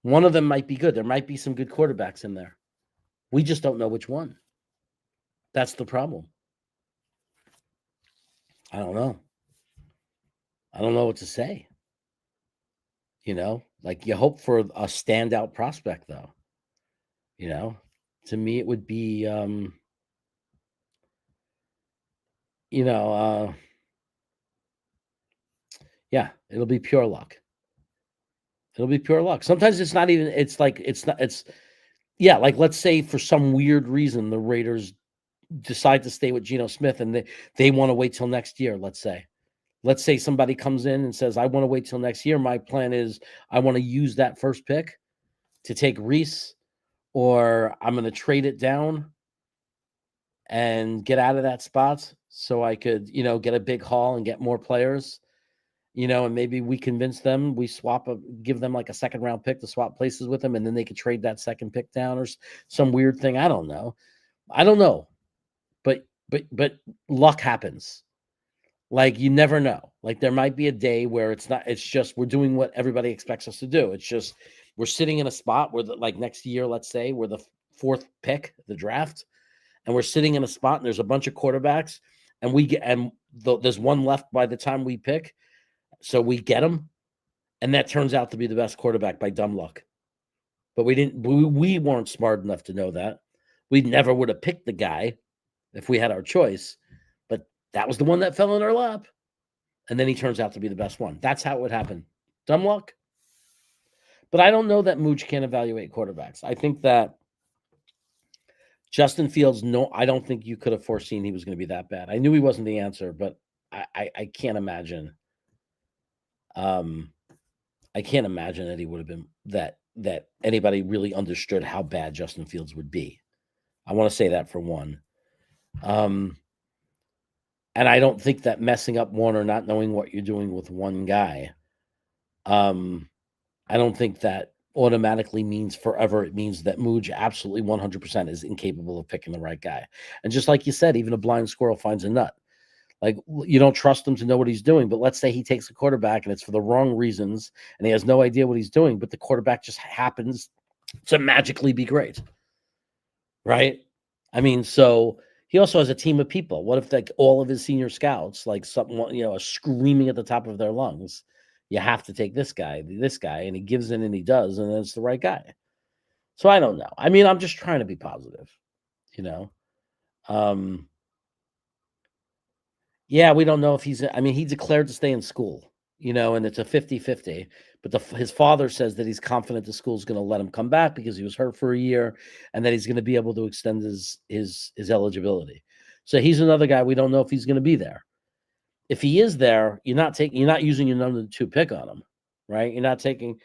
One of them might be good. There might be some good quarterbacks in there. We just don't know which one. That's the problem. I don't know. I don't know what to say. Like you hope for a standout prospect, though. You know, to me, it would be, you know, uh, yeah, it'll be pure luck. It'll be pure luck. Sometimes it's not even. It's like it's not. It's yeah. Like let's say for some weird reason the Raiders decide to stay with Geno Smith and they want to wait till next year. Let's say somebody comes in and says, I want to wait till next year. My plan is I want to use that first pick to take Reese, or I'm going to trade it down and get out of that spot so I could, get a big haul and get more players, and maybe we convince them, we give them like a second round pick to swap places with them, and then they could trade that second pick down or some weird thing. I don't know. But luck happens. Like you never know. Like there might be a day where it's just we're doing what everybody expects us to do. It's just we're sitting in a spot where like next year, let's say we're the fourth pick, the draft, and we're sitting in a spot and there's a bunch of quarterbacks and there's one left by the time we pick. So we get him, and that turns out to be the best quarterback by dumb luck. But we weren't smart enough to know that. We never would have picked the guy if we had our choice, but that was the one that fell in our lap. And then he turns out to be the best one. That's how it would happen. Dumb luck. But I don't know that Mooch can't evaluate quarterbacks. I think that Justin Fields, no, I don't think you could have foreseen he was going to be that bad. I knew he wasn't the answer, but I can't imagine. I can't imagine that he would have been that anybody really understood how bad Justin Fields would be. I want to say that for one. And I don't think that messing up one or not knowing what you're doing with one guy, I don't think that automatically means forever. It means that Mooj absolutely 100% is incapable of picking the right guy. And just like you said, even a blind squirrel finds a nut. Like you don't trust him to know what he's doing. But let's say he takes a quarterback and it's for the wrong reasons and he has no idea what he's doing, but the quarterback just happens to magically be great. Right? I mean, so he also has a team of people. What if like all of his senior scouts, like something, are screaming at the top of their lungs, you have to take this guy, and he gives in and he does, and it's the right guy. So I don't know. I mean, I'm just trying to be positive, you know. Yeah, we don't know if he declared to stay in school, and it's a 50-50, but his father says that he's confident the school's going to let him come back because he was hurt for a year and that he's going to be able to extend his eligibility. So he's another guy we don't know if he's going to be there. If he is there, you're not using your number 2 pick on him, right? You're not taking,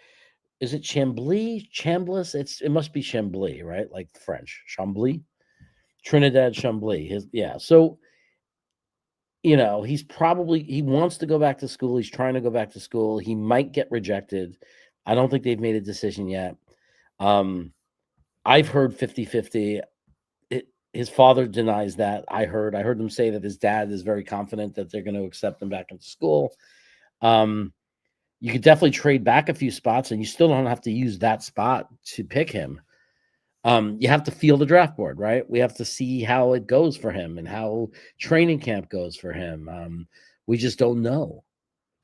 is it Chambly? Chambliss? It must be Chambly, right? Like French. Chambly? Trinidad Chambly. So he wants to go back to school. He's trying to go back to school. He might get rejected. I don't think they've made a decision yet. Um, I've heard 50-50. His father denies that. I heard them say that his dad is very confident that they're going to accept him back into school. Um, you could definitely trade back a few spots, and you still don't have to use that spot to pick him. You have to feel the draft board, right? We have to see how it goes for him and how training camp goes for him. We just don't know,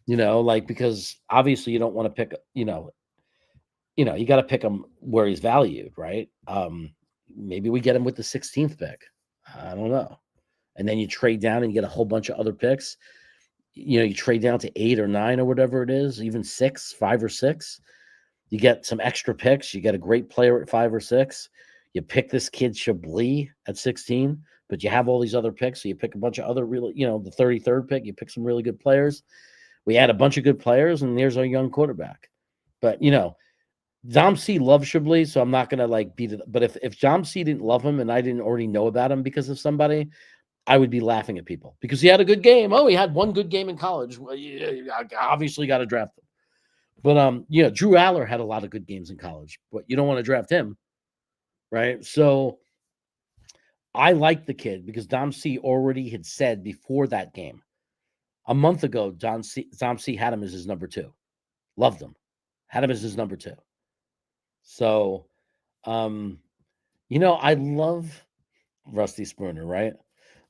like because obviously you don't want to pick, you got to pick him where he's valued, right? Maybe we get him with the 16th pick. I don't know. And then you trade down and you get a whole bunch of other picks. You trade down to 8 or 9 or whatever it is, even 6, 5 or 6. You get some extra picks. You get a great player at 5 or 6. You pick this kid Chablis at 16, but you have all these other picks. So you pick a bunch of other really, the 33rd pick. You pick some really good players. We add a bunch of good players, and there's our young quarterback. But Dom C loves Chablis, so I'm not gonna like beat it. But if Dom C didn't love him and I didn't already know about him because of somebody, I would be laughing at people because he had a good game. Oh, he had one good game in college. Well, you obviously got to draft him. But Drew Aller had a lot of good games in college, but you don't want to draft him, right? So I like the kid because Dom C already had said before that game a month ago, Dom C had him as his number 2. Loved him, had him as his number 2. So, um, I love Rusty Spooner, right?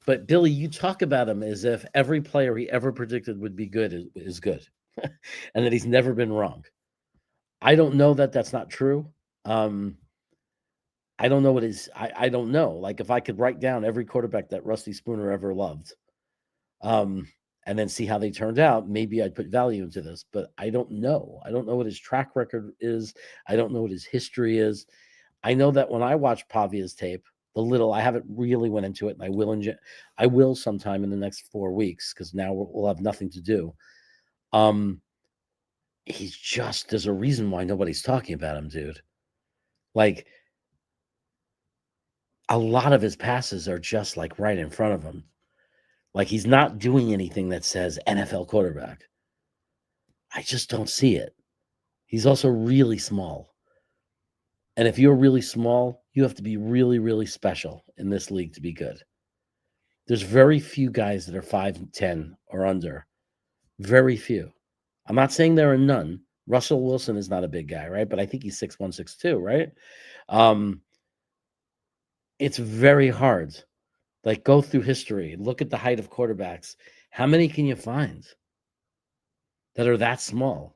But Billy, you talk about him as if every player he ever predicted would be good is good, and that he's never been wrong. I don't know that that's not true. Um, I don't know what is. I don't know. Like if I could write down every quarterback that Rusty Spooner ever loved, um, and then see how they turned out, maybe I'd put value into this. But I don't know. I don't know what his track record is. I don't know what his history is. I know that when I watch Pavia's tape, the little I haven't really went into it, and I will sometime in the next 4 weeks because now we'll have nothing to do. Um, there's a reason why nobody's talking about him, dude. Like a lot of his passes are just like right in front of him. Like he's not doing anything that says NFL quarterback. I just don't see it. He's also really small. And if you're really small, you have to be really, really special in this league to be good. There's very few guys that are 5'10" or under. Very few. I'm not saying there are none. Russell Wilson is not a big guy, right? But I think he's 6'1", 6'2", right? Um, it's very hard. Like go through history, look at the height of quarterbacks. How many can you find that are that small?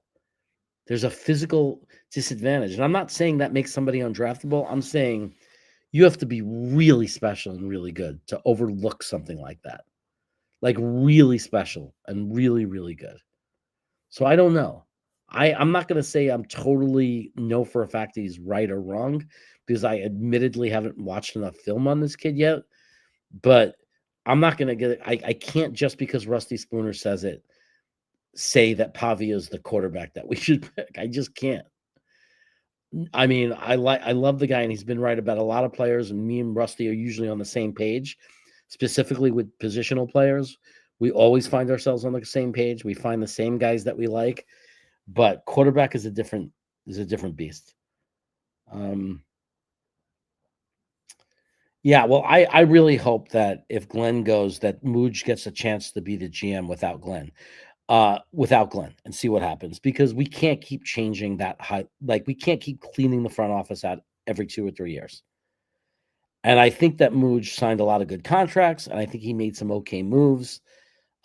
There's a physical disadvantage. And I'm not saying that makes somebody undraftable. I'm saying you have to be really special and really good to overlook something like that. Like really special and really, really good. So I don't know. I'm not going to say I'm totally know for a fact he's right or wrong because I admittedly haven't watched enough film on this kid yet. But I'm not going to get it. I can't just because Rusty Spooner says it say that Pavia is the quarterback that we should pick. I just can't. I mean, I love the guy and he's been right about a lot of players, and me and Rusty are usually on the same page, specifically with positional players. We always find ourselves on the same page. We find the same guys that we like, but quarterback is a different beast. Um, yeah, well, I really hope that if Glenn goes, that Mooj gets a chance to be the GM without Glenn and see what happens because we can't keep changing that high. Like we can't keep cleaning the front office out every 2 or 3 years. And I think that Mooj signed a lot of good contracts, and I think he made some okay moves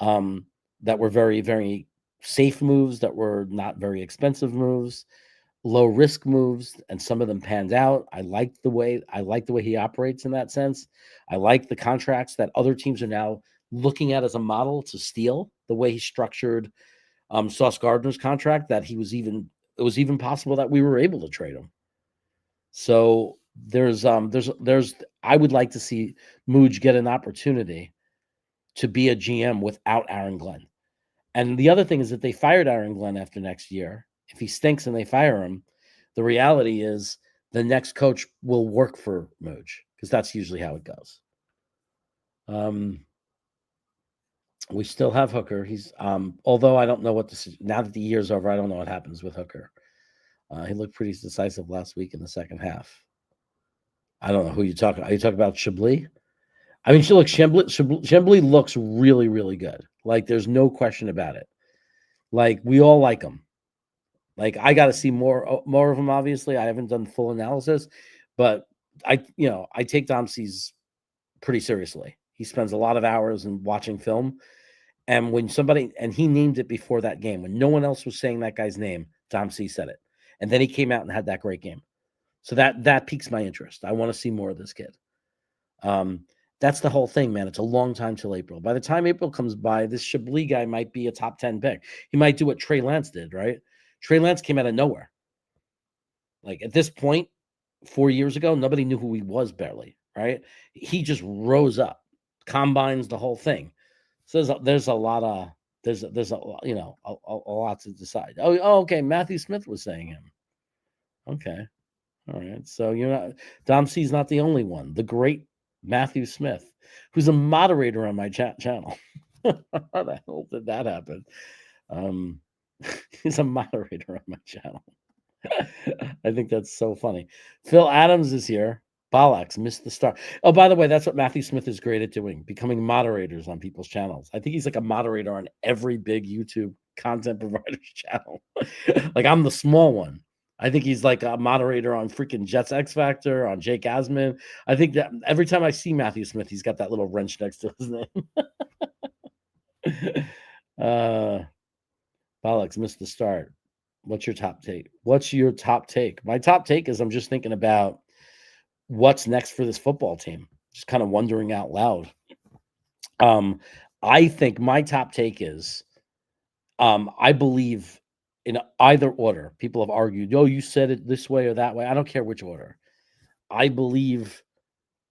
um, that were very, very safe moves, that were not very expensive moves, low risk moves, and some of them panned out. I like the way he operates in that sense. I like the contracts that other teams are now looking at as a model to steal. The way he structured Sauce Gardner's contract, that it was even possible that we were able to trade him. So there's I would like to see Mooj get an opportunity to be a GM without Aaron Glenn. And the other thing is that they fired Aaron Glenn after next year. If he stinks and they fire him, the reality is the next coach will work for Mooj because that's usually how it goes. We still have Hooker. He's although I don't know what now that the year's over, I don't know what happens with Hooker. He looked pretty decisive last week in the second half. I don't know who you talking. Are you talking about Chablis? I mean, Chambly looks really, really good. Like, there's no question about it. Like, we all like him. Like, I got to see more of him. Obviously, I haven't done full analysis, but I take Dom C's pretty seriously. He spends a lot of hours in watching film, and when he named it before that game when no one else was saying that guy's name, Dom C said it, and then he came out and had that great game. So that piques my interest. I want to see more of this kid. That's the whole thing, man. It's a long time till April. By the time April comes by, this Chablis guy might be a top 10 pick. He might do what Trey Lance did, right? Trey Lance came out of nowhere. Like, at this point, 4 years ago, nobody knew who he was barely, right? He just rose up, combines the whole thing. So there's a lot of there's a lot to decide. Okay. Matthew Smith was saying him. Okay, all right. So Dom C's not the only one. The great Matthew Smith, who's a moderator on my channel. How the hell did that happen? He's a moderator on my channel. I think that's so funny. Phil Adams is here. Bollocks missed the start. Oh, by the way, that's what Matthew Smith is great at doing, becoming moderators on people's channels. I think he's like a moderator on every big YouTube content provider's channel. Like, I'm the small one. I think he's like a moderator on freaking Jets X Factor, on Jake Asman. I think that every time I see Matthew Smith, he's got that little wrench next to his name. Bollocks missed the start. What's your top take? My top take is I'm just thinking about what's next for this football team. Just kind of wondering out loud. I think my top take is I believe in either order. People have argued, you said it this way or that way. I don't care which order. I believe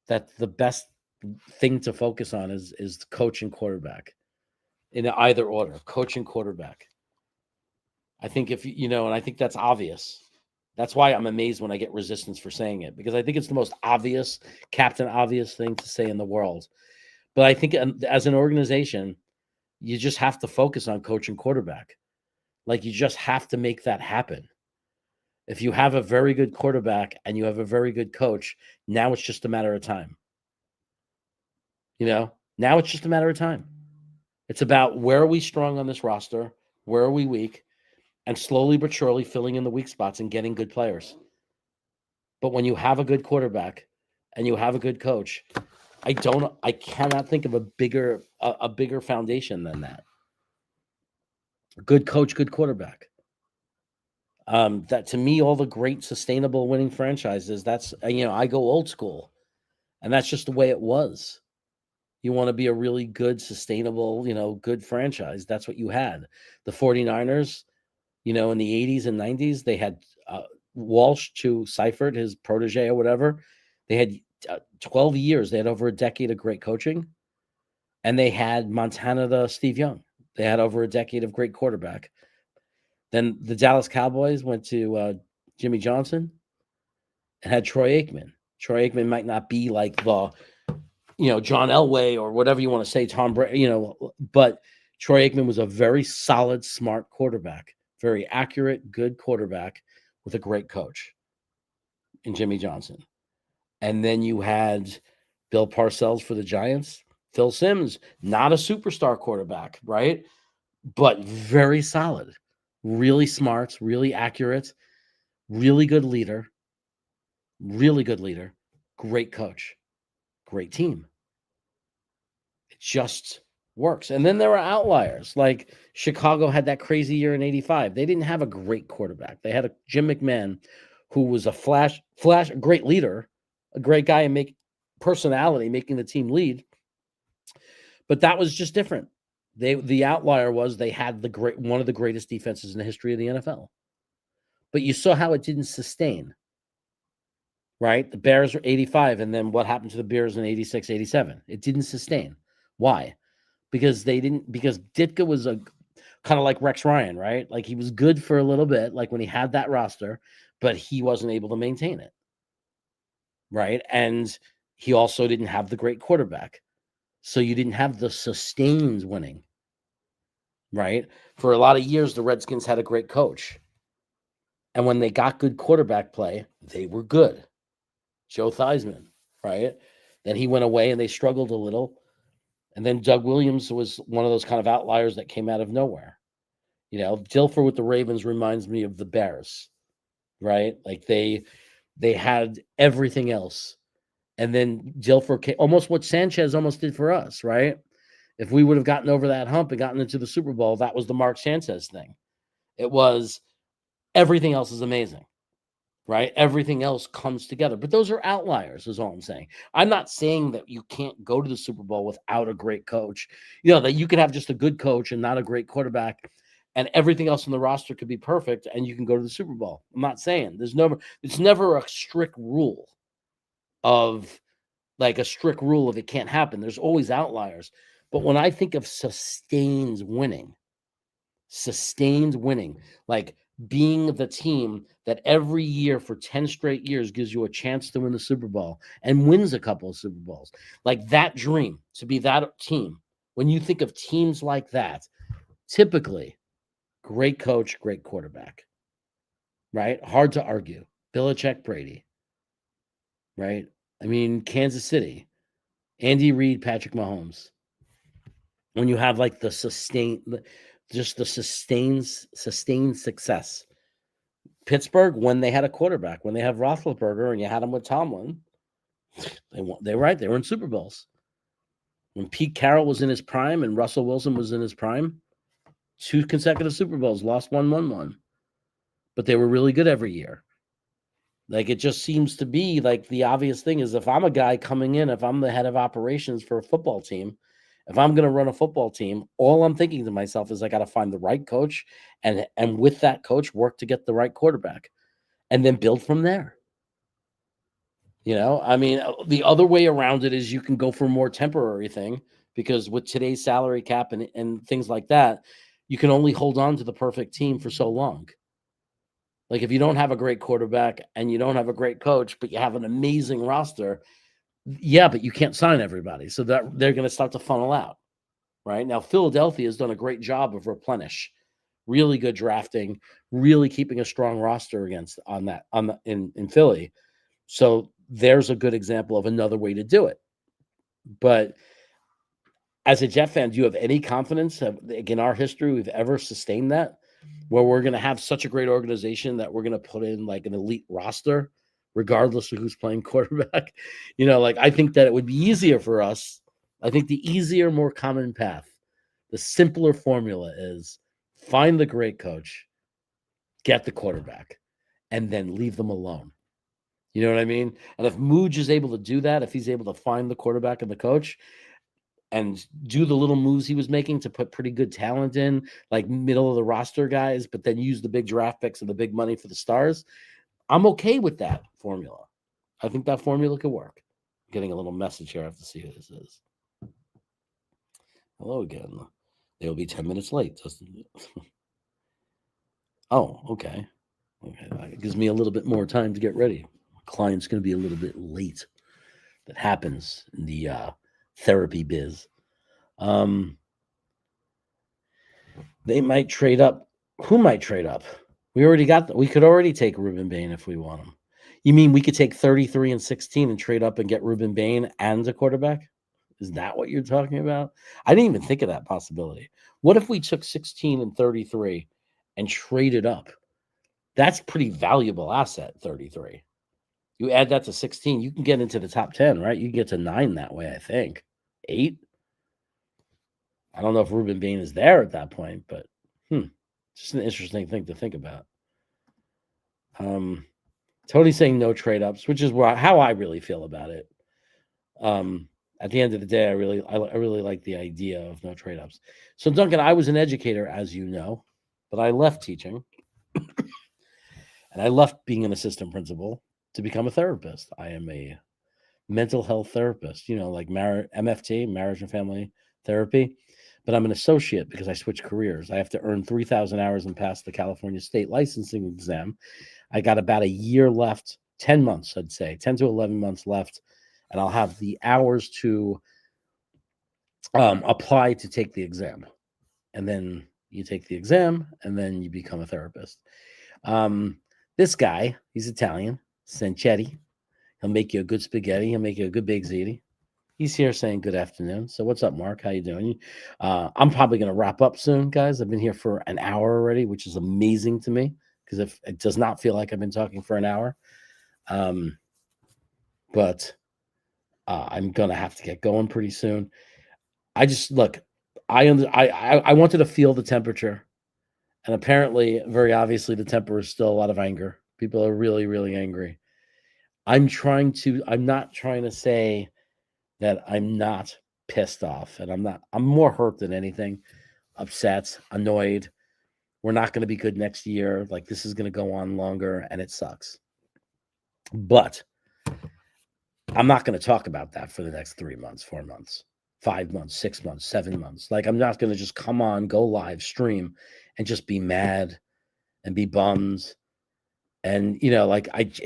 that the best thing to focus on is coach and quarterback in either order, coach and quarterback. I think and I think that's obvious. That's why I'm amazed when I get resistance for saying it, because I think it's the most obvious, Captain Obvious thing to say in the world. But I think as an organization, you just have to focus on coach and quarterback. Like, you just have to make that happen. If you have a very good quarterback and you have a very good coach, now it's just a matter of time. Now it's just a matter of time. It's about, where are we strong on this roster? Where are we weak? And slowly but surely filling in the weak spots and getting good players. But when you have a good quarterback and you have a good coach, I cannot think of a bigger foundation than that. Good coach, good quarterback. That, to me, all the great sustainable winning franchises, that's, I go old school, and that's just the way it was. You want to be a really good, sustainable, good franchise. That's what you had. The 49ers, in the 80s and 90s, they had Walsh to Seifert, his protege or whatever. They had 12 years. They had over a decade of great coaching. And they had Montana to Steve Young. They had over a decade of great quarterback. Then the Dallas Cowboys went to Jimmy Johnson and had Troy Aikman. Troy Aikman might not be like the, John Elway or whatever you want to say, Tom Brady, but Troy Aikman was a very solid, smart quarterback. Very accurate, good quarterback with a great coach in Jimmy Johnson. And then you had Bill Parcells for the Giants. Phil Simms, not a superstar quarterback, right? But very solid, really smart, really accurate, really good leader, great coach, great team. It just works. And then there are outliers. Like, Chicago had that crazy year in 85. They didn't have a great quarterback. They had a Jim McMahon, who was a flash, great leader, a great guy and personality, making the team lead. But that was just different. The outlier was they had one of the greatest defenses in the history of the NFL. But you saw how it didn't sustain. Right? The Bears were 85, and then what happened to the Bears in 86, 87? It didn't sustain. Why? Because Ditka was a kind of like Rex Ryan, right? Like, he was good for a little bit, like when he had that roster, but he wasn't able to maintain it. Right? And he also didn't have the great quarterback. So you didn't have the sustained winning. Right? For a lot of years, the Redskins had a great coach. And when they got good quarterback play, they were good. Joe Theismann, right? Then he went away and they struggled a little. And then Doug Williams was one of those kind of outliers that came out of nowhere. Dilfer with the Ravens reminds me of the Bears, right? Like they had everything else. And then Dilfer came, almost what Sanchez almost did for us, right? If we would have gotten over that hump and gotten into the Super Bowl, that was the Mark Sanchez thing. It was everything else is amazing, right? Everything else comes together. But those are outliers, is all I'm saying. I'm not saying that you can't go to the Super Bowl without a great coach. That you could have just a good coach and not a great quarterback, and everything else on the roster could be perfect, and you can go to the Super Bowl. I'm not saying it's never a strict rule of it can't happen. There's always outliers. But when I think of sustained winning, like being the team that every year for 10 straight years gives you a chance to win the Super Bowl and wins a couple of Super Bowls, like that dream to be that team. When you think of teams like that, typically great coach, great quarterback, right? Hard to argue. Belichick, Brady, right? I mean, Kansas City, Andy Reid, Patrick Mahomes. When you have like the sustained success. Pittsburgh, when they had a quarterback, when they have Roethlisberger and you had him with Tomlin, they were in Super Bowls. When Pete Carroll was in his prime and Russell Wilson was in his prime, 2 consecutive Super Bowls, lost one, won one. But they were really good every year. Like, it just seems to be like the obvious thing is if I'm a guy coming in, if I'm the head of operations for a football team, if I'm going to run a football team, all I'm thinking to myself is I got to find the right coach and with that coach work to get the right quarterback and then build from there. I mean, the other way around it is you can go for a more temporary thing because with today's salary cap and things like that, you can only hold on to the perfect team for so long. Like if you don't have a great quarterback and you don't have a great coach, but you have an amazing roster, yeah, but you can't sign everybody. So that they're going to start to funnel out, right? Now, Philadelphia has done a great job of replenish, really good drafting, really keeping a strong roster in Philly. So there's a good example of another way to do it. But as a Jet fan, do you have any confidence in our history we've ever sustained that? Where we're going to have such a great organization that we're going to put in like an elite roster, regardless of who's playing quarterback. I think that it would be easier for us. I think the easier, more common path, the simpler formula is find the great coach, get the quarterback, and then leave them alone. You know what I mean? And if Mooj is able to do that, if he's able to find the quarterback and the coach, and do the little moves he was making to put pretty good talent in, like middle of the roster guys, but then use the big draft picks and the big money for the stars, I'm okay with that formula. I think that formula could work. I'm getting a little message here. I have to see who this is. Hello again. They will be 10 minutes late. Oh, okay. Okay, that gives me a little bit more time to get ready. Client's going to be a little bit late. That happens in the therapy biz. They might trade up. Who might trade up? We could already take Ruben Bain if we want him. You mean we could take 33 and 16 and trade up and get Ruben Bain and a quarterback? Is that what you're talking about? I didn't even think of that possibility. What if we took 16 and 33 and traded up? That's pretty valuable asset, 33. You add that to 16, you can get into the top 10, right? You can get to 9 that way, I think. 8? I don't know if Ruben Bain is there at that point, but just an interesting thing to think about. Tony's saying no trade ups, which is how I really feel about it. At the end of the day, I really like the idea of no trade ups. So Duncan, I was an educator, as you know, but I left teaching and I left being an assistant principal to become a therapist. I am a mental health therapist, like MFT, marriage and family therapy. But I'm an associate because I switched careers. I have to earn 3,000 hours and pass the California state licensing exam. I got about a year left, 10 months, I'd say, 10 to 11 months left. And I'll have the hours to apply to take the exam. And then you take the exam and then you become a therapist. This guy, he's Italian, Sanchetti. He'll make you a good spaghetti. He'll make you a good big ziti. He's here saying good afternoon. So what's up, Mark? How you doing? I'm probably going to wrap up soon, guys. I've been here for an hour already, which is amazing to me because if it does not feel like I've been talking for an hour. But I'm going to have to get going pretty soon. I just look. I wanted to feel the temperature, and apparently, very obviously, the temper is still a lot of anger. People are really, really angry. I'm not trying to say that I'm not pissed off, and I'm more hurt than anything, upset, annoyed. We're not going to be good next year. Like, this is going to go on longer, and it sucks. But I'm not going to talk about that for the next 3 months, 4 months, 5 months, 6 months, 7 months. Like, I'm not going to just come on, go live, stream, and just be mad and be bummed. And, like, there's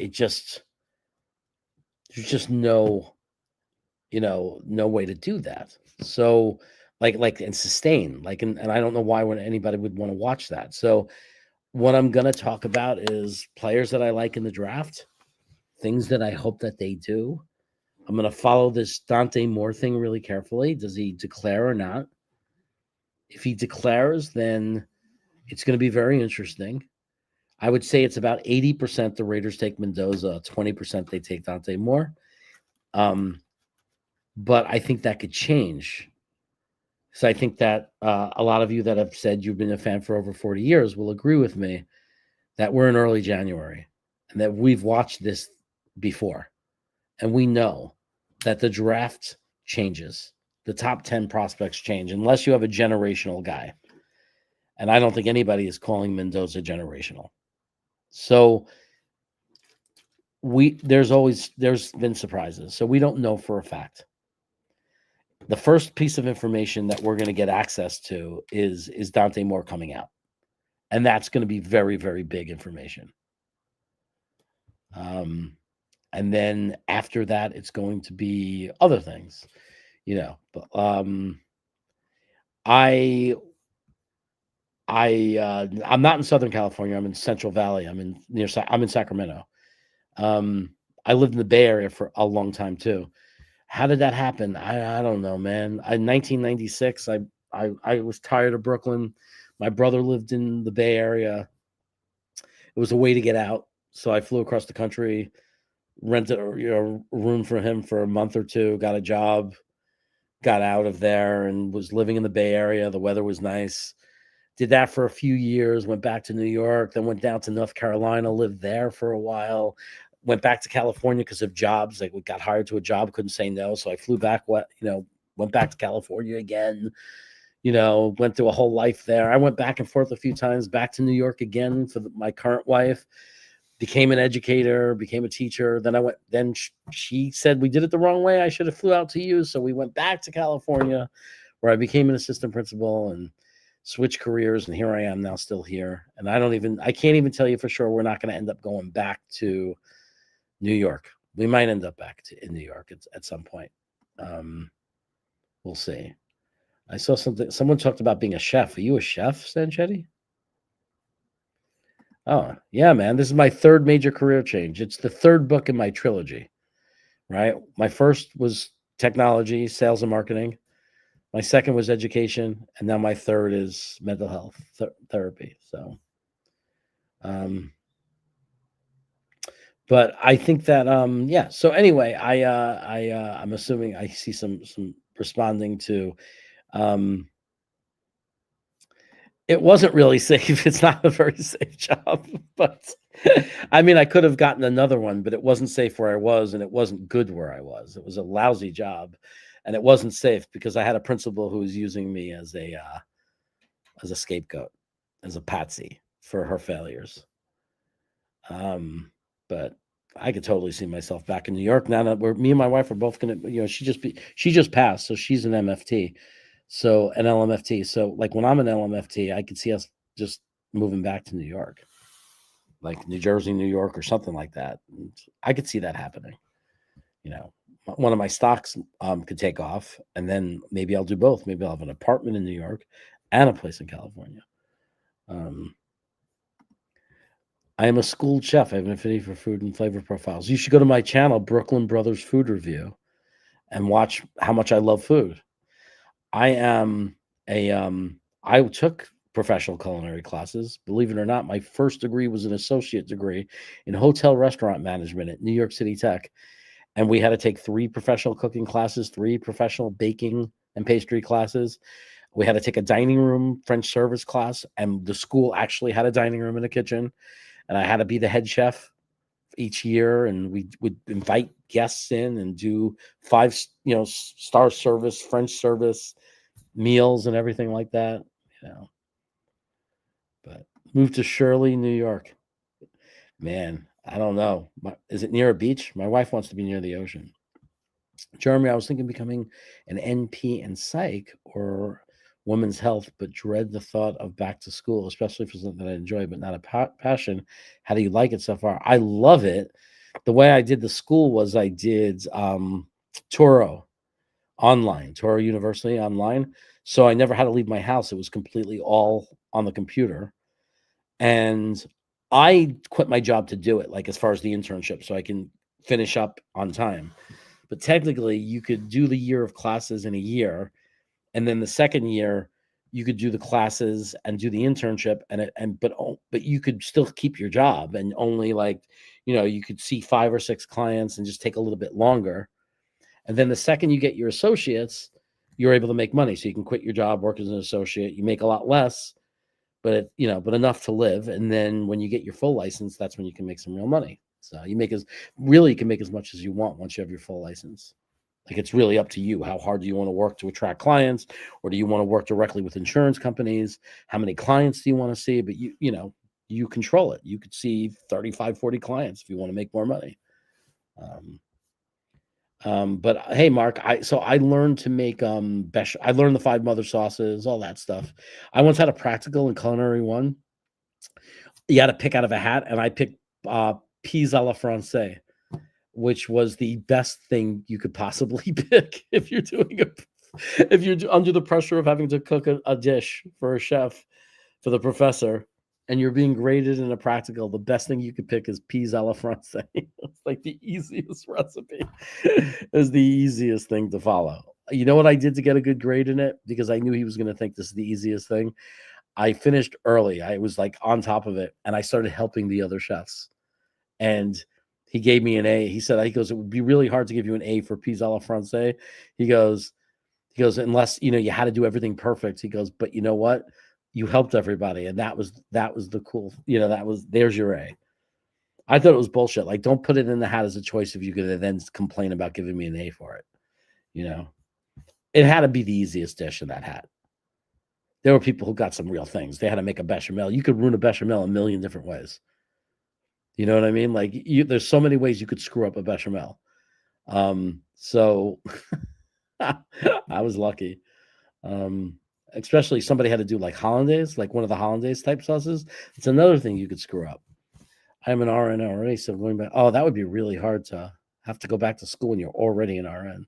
just no way to do that. So, and sustain, and I don't know why anybody would want to watch that. So, what I'm going to talk about is players that I like in the draft, things that I hope that they do. I'm going to follow this Dante Moore thing really carefully. Does he declare or not? If he declares, then it's going to be very interesting. I would say it's about 80% the Raiders take Mendoza, 20% they take Dante Moore. But I think that could change. So I think that a lot of you that have said you've been a fan for over 40 years will agree with me that we're in early January and that we've watched this before. And we know that the draft changes. The top 10 prospects change unless you have a generational guy. And I don't think anybody is calling Mendoza generational. So there's been surprises. So we don't know for a fact. The first piece of information that we're going to get access to is Dante Moore coming out. And that's going to be very, very big information. And then after that, it's going to be other things, But I'm not in Southern California. I'm in Central Valley. I'm in Sacramento. I lived in the Bay Area for a long time too. How did that happen? I don't know, man. In 1996, I was tired of Brooklyn. My brother lived in the Bay Area. It was a way to get out, so I flew across the country, rented a room for him for a month or two, got a job, got out of there, and was living in the Bay Area. The weather was nice. Did that for a few years, went back to New York, then went down to North Carolina, lived there for a while, went back to California because of jobs. Like, we got hired to a job, couldn't say no. So I flew back, went back to California again, went through a whole life there. I went back and forth a few times, back to New York again for my current wife, became an educator, became a teacher. Then she said we did it the wrong way. I should have flew out to you. So we went back to California where I became an assistant principal and switched careers. And here I am now, still here. And I can't even tell you for sure we're not going to end up going back to New York. We might end up back in New York at some point. We'll see. I saw something. Someone talked about being a chef. Are you a chef, Sanchetti? Oh, yeah, man. This is my third major career change. It's the third book in my trilogy, right? My first was technology, sales and marketing. My second was education. And now my third is mental health therapy. So, but I think that, yeah. So anyway, I'm assuming I see some responding to, it wasn't really safe. It's not a very safe job, but I mean, I could have gotten another one, but it wasn't safe where I was, and it wasn't good where I was. It was a lousy job, and it wasn't safe because I had a principal who was using me as a scapegoat, as a patsy for her failures. But I could totally see myself back in New York now that me and my wife are both gonna, she just passed, so she's an MFT. So an LMFT. So like when I'm an LMFT, I could see us just moving back to New York, like New Jersey, New York, or something like that. And I could see that happening. One of my stocks could take off, and then maybe I'll do both. Maybe I'll have an apartment in New York and a place in California. I am a schooled chef. I have an affinity for food and flavor profiles. You should go to my channel, Brooklyn Brothers Food Review, and watch how much I love food. I am I took professional culinary classes. Believe it or not, my first degree was an associate degree in hotel restaurant management at New York City Tech. And we had to take 3 professional cooking classes, 3 professional baking and pastry classes. We had to take a dining room French service class, and the school actually had a dining room and a kitchen. And I had to be the head chef each year, and we would invite guests in and do 5, star service, French service meals and everything like that. You know, but moved to Shirley, New York. Man, I don't know. Is it near a beach? My wife wants to be near the ocean. Jeremy, I was thinking becoming an NP in psych or women's health, but dread the thought of back to school, especially for something I enjoy, but not a passion. How do you like it so far? I love it. The way I did the school was I did Toro University online. So I never had to leave my house. It was completely all on the computer. And I quit my job to do it, like as far as the internship, so I can finish up on time. But technically, you could do the year of classes in a year, and then the second year, you could do the classes and do the internship, but you could still keep your job and only you could see 5 or 6 clients and just take a little bit longer. And then the second you get your associates, you're able to make money. So you can quit your job, work as an associate. You make a lot less, but enough to live. And then when you get your full license, that's when you can make some real money. So you can make as much as you want once you have your full license. Like, it's really up to you. How hard do you want to work to attract clients, or do you want to work directly with insurance companies? How many clients do you want to see? But you control it. You could see 35, 40 clients if you want to make more money. But hey, Mark, I learned to make I learned the 5 mother sauces, all that stuff. I once had a practical in culinary 1. You had to pick out of a hat, and I picked peas a la francais, which was the best thing you could possibly pick if you're under the pressure of having to cook a dish for a chef, for the professor, and you're being graded in a practical. The best thing you could pick is peas a la francais. It's like the easiest recipe. It's the easiest thing to follow. You know what I did to get a good grade in it? Because I knew he was going to think this is the easiest thing. I finished early. I was like on top of it, and I started helping the other chefs. And he gave me an A. He goes, it would be really hard to give you an A for peas a la francais. He goes, unless you had to do everything perfect. He goes, but you know what? You helped everybody, and that was the cool. There's your A. I thought it was bullshit. Like, don't put it in the hat as a choice if you could then complain about giving me an A for it. It had to be the easiest dish in that hat. There were people who got some real things. They had to make a bechamel. You could ruin a bechamel a million different ways. You know what I mean? Like, there's so many ways you could screw up a bechamel. So I was lucky. Especially somebody had to do like hollandaise, like one of the hollandaise type sauces. It's another thing you could screw up. I'm an RN already, so going back. Oh, that would be really hard to have to go back to school when you're already an RN.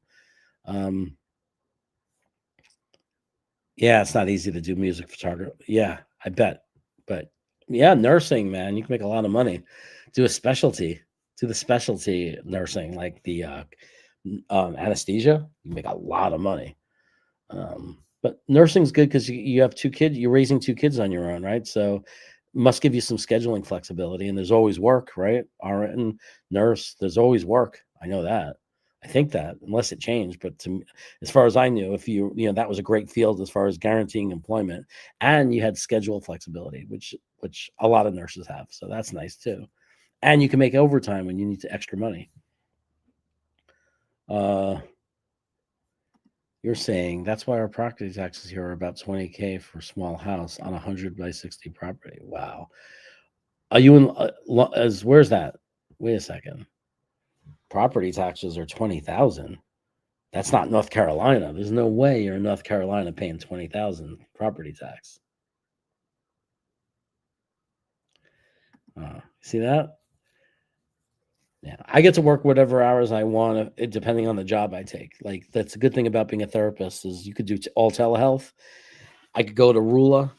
Yeah, it's not easy to do music photography. Yeah, I bet. But yeah, nursing, man, you can make a lot of money. Do the specialty nursing, like the anesthesia. You make a lot of money. But nursing's good because you have 2 kids. You're raising 2 kids on your own, right? So must give you some scheduling flexibility, and there's always work, right? RN, nurse, there's always work. I know that. I think that, unless it changed, but as far as I knew, if that was a great field as far as guaranteeing employment, and you had schedule flexibility, which a lot of nurses have. So that's nice too. And you can make overtime when you need extra money. You're saying that's why our property taxes here are about $20,000 for a small house on 100 by 60 property. Wow. Are you in where's that? Wait a second. Property taxes are 20,000. That's not North Carolina. There's no way you're in North Carolina paying 20,000 property tax. See that? Yeah, I get to work whatever hours I want, depending on the job I take. Like, that's a good thing about being a therapist is you could do all telehealth. I could go to Rula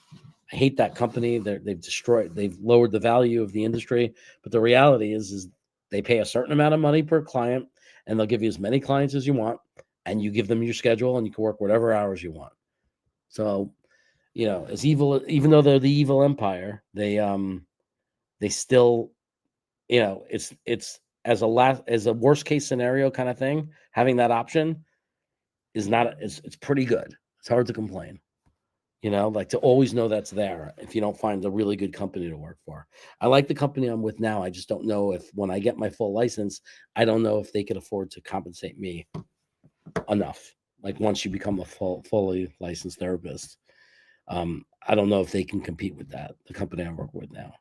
I hate that company. They've lowered the value of the industry. But the reality is they pay a certain amount of money per client, and they'll give you as many clients as you want, and you give them your schedule, and you can work whatever hours you want. So, as evil, even though they're the evil empire, they still, it's as a worst case scenario kind of thing. Having that option is not, it's pretty good. It's hard to complain. Like to always know that's there if you don't find a really good company to work for. I like the company I'm with now. I just don't know if when I get my full license, I don't know if they could afford to compensate me enough. Like once you become a fully licensed therapist, I don't know if they can compete with that, the company I work with now.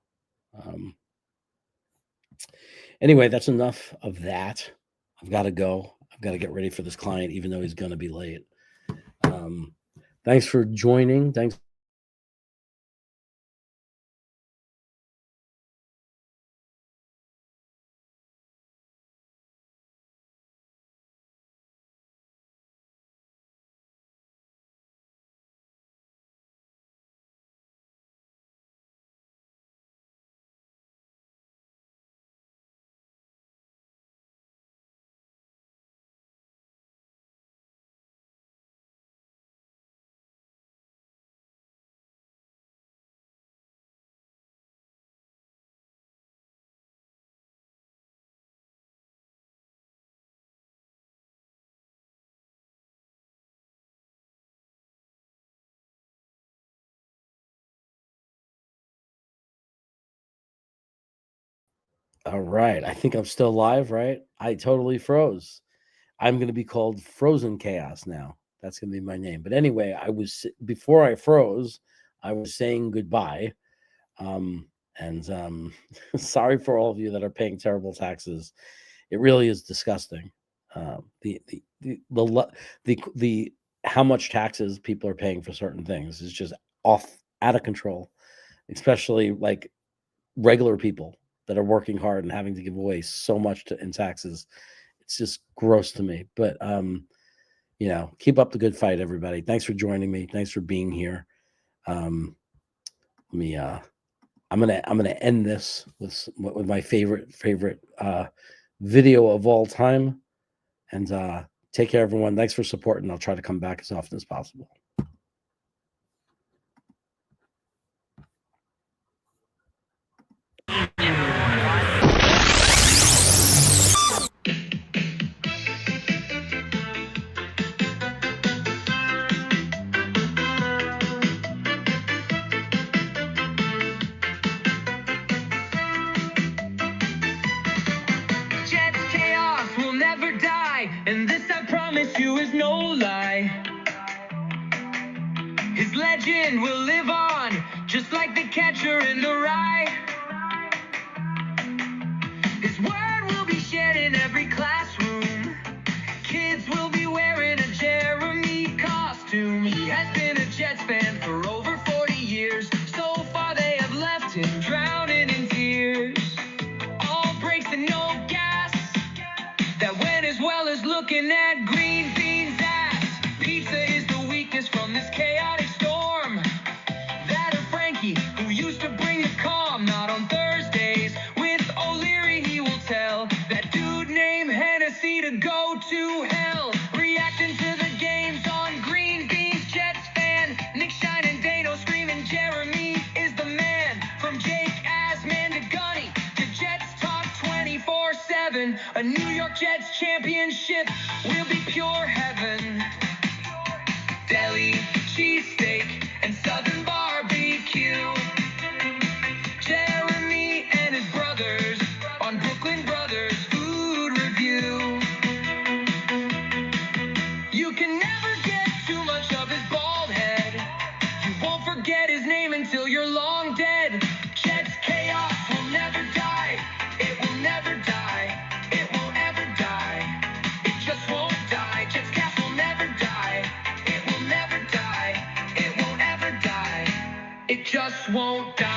Anyway, that's enough of that. I've got to go. I've got to get ready for this client, even though he's going to be late. Thanks for joining. Thanks. All right. I think I'm still live, right? I totally froze. I'm going to be called Frozen Chaos now. That's going to be my name. But anyway, before I froze, I was saying goodbye. And sorry for all of you that are paying terrible taxes. It really is disgusting. The how much taxes people are paying for certain things is just out of control, especially like regular people that are working hard and having to give away so much in taxes. It's just gross to me. But keep up the good fight, everybody. Thanks for joining me. Thanks for being here. I'm gonna end this with my favorite video of all time. And take care, everyone. Thanks for supporting. I'll try to come back as often as possible. Jet's chaos will never die, and this I promise you is no lie. His legend will live on, just like the catcher in the rye. His word will be shared in every classroom. Kids will be wearing a Jeremy costume. He has been a Jets fan for over 40 years. So far they have left him drowning in tears. All brakes and no gas. That went as well as looking at green beans' ass. Pizza is the weakness from this chaotic storm. That or Frankie, who used to bring the calm, not on Thursdays. With O'Leary, he will tell that dude named Hennessy to go to hell. Reacting to the games on green beans, Jets fan. Nick Shine and Dano screaming Jeremy is the man. From Jake Asman to Gunny to Jets talk 24/7. A New York Jets championship will be pure heaven. Deli, cheesesteak, and Southern barbecue. Jeremy and his brothers on Brooklyn Brothers Food Review. You can never get too much of his bald head. You won't forget his name until you're long dead. Jets chaos will never die. It will never die. It won't ever die. It just won't die. Jets cast will never die. It will never die. It won't ever die. It just won't die.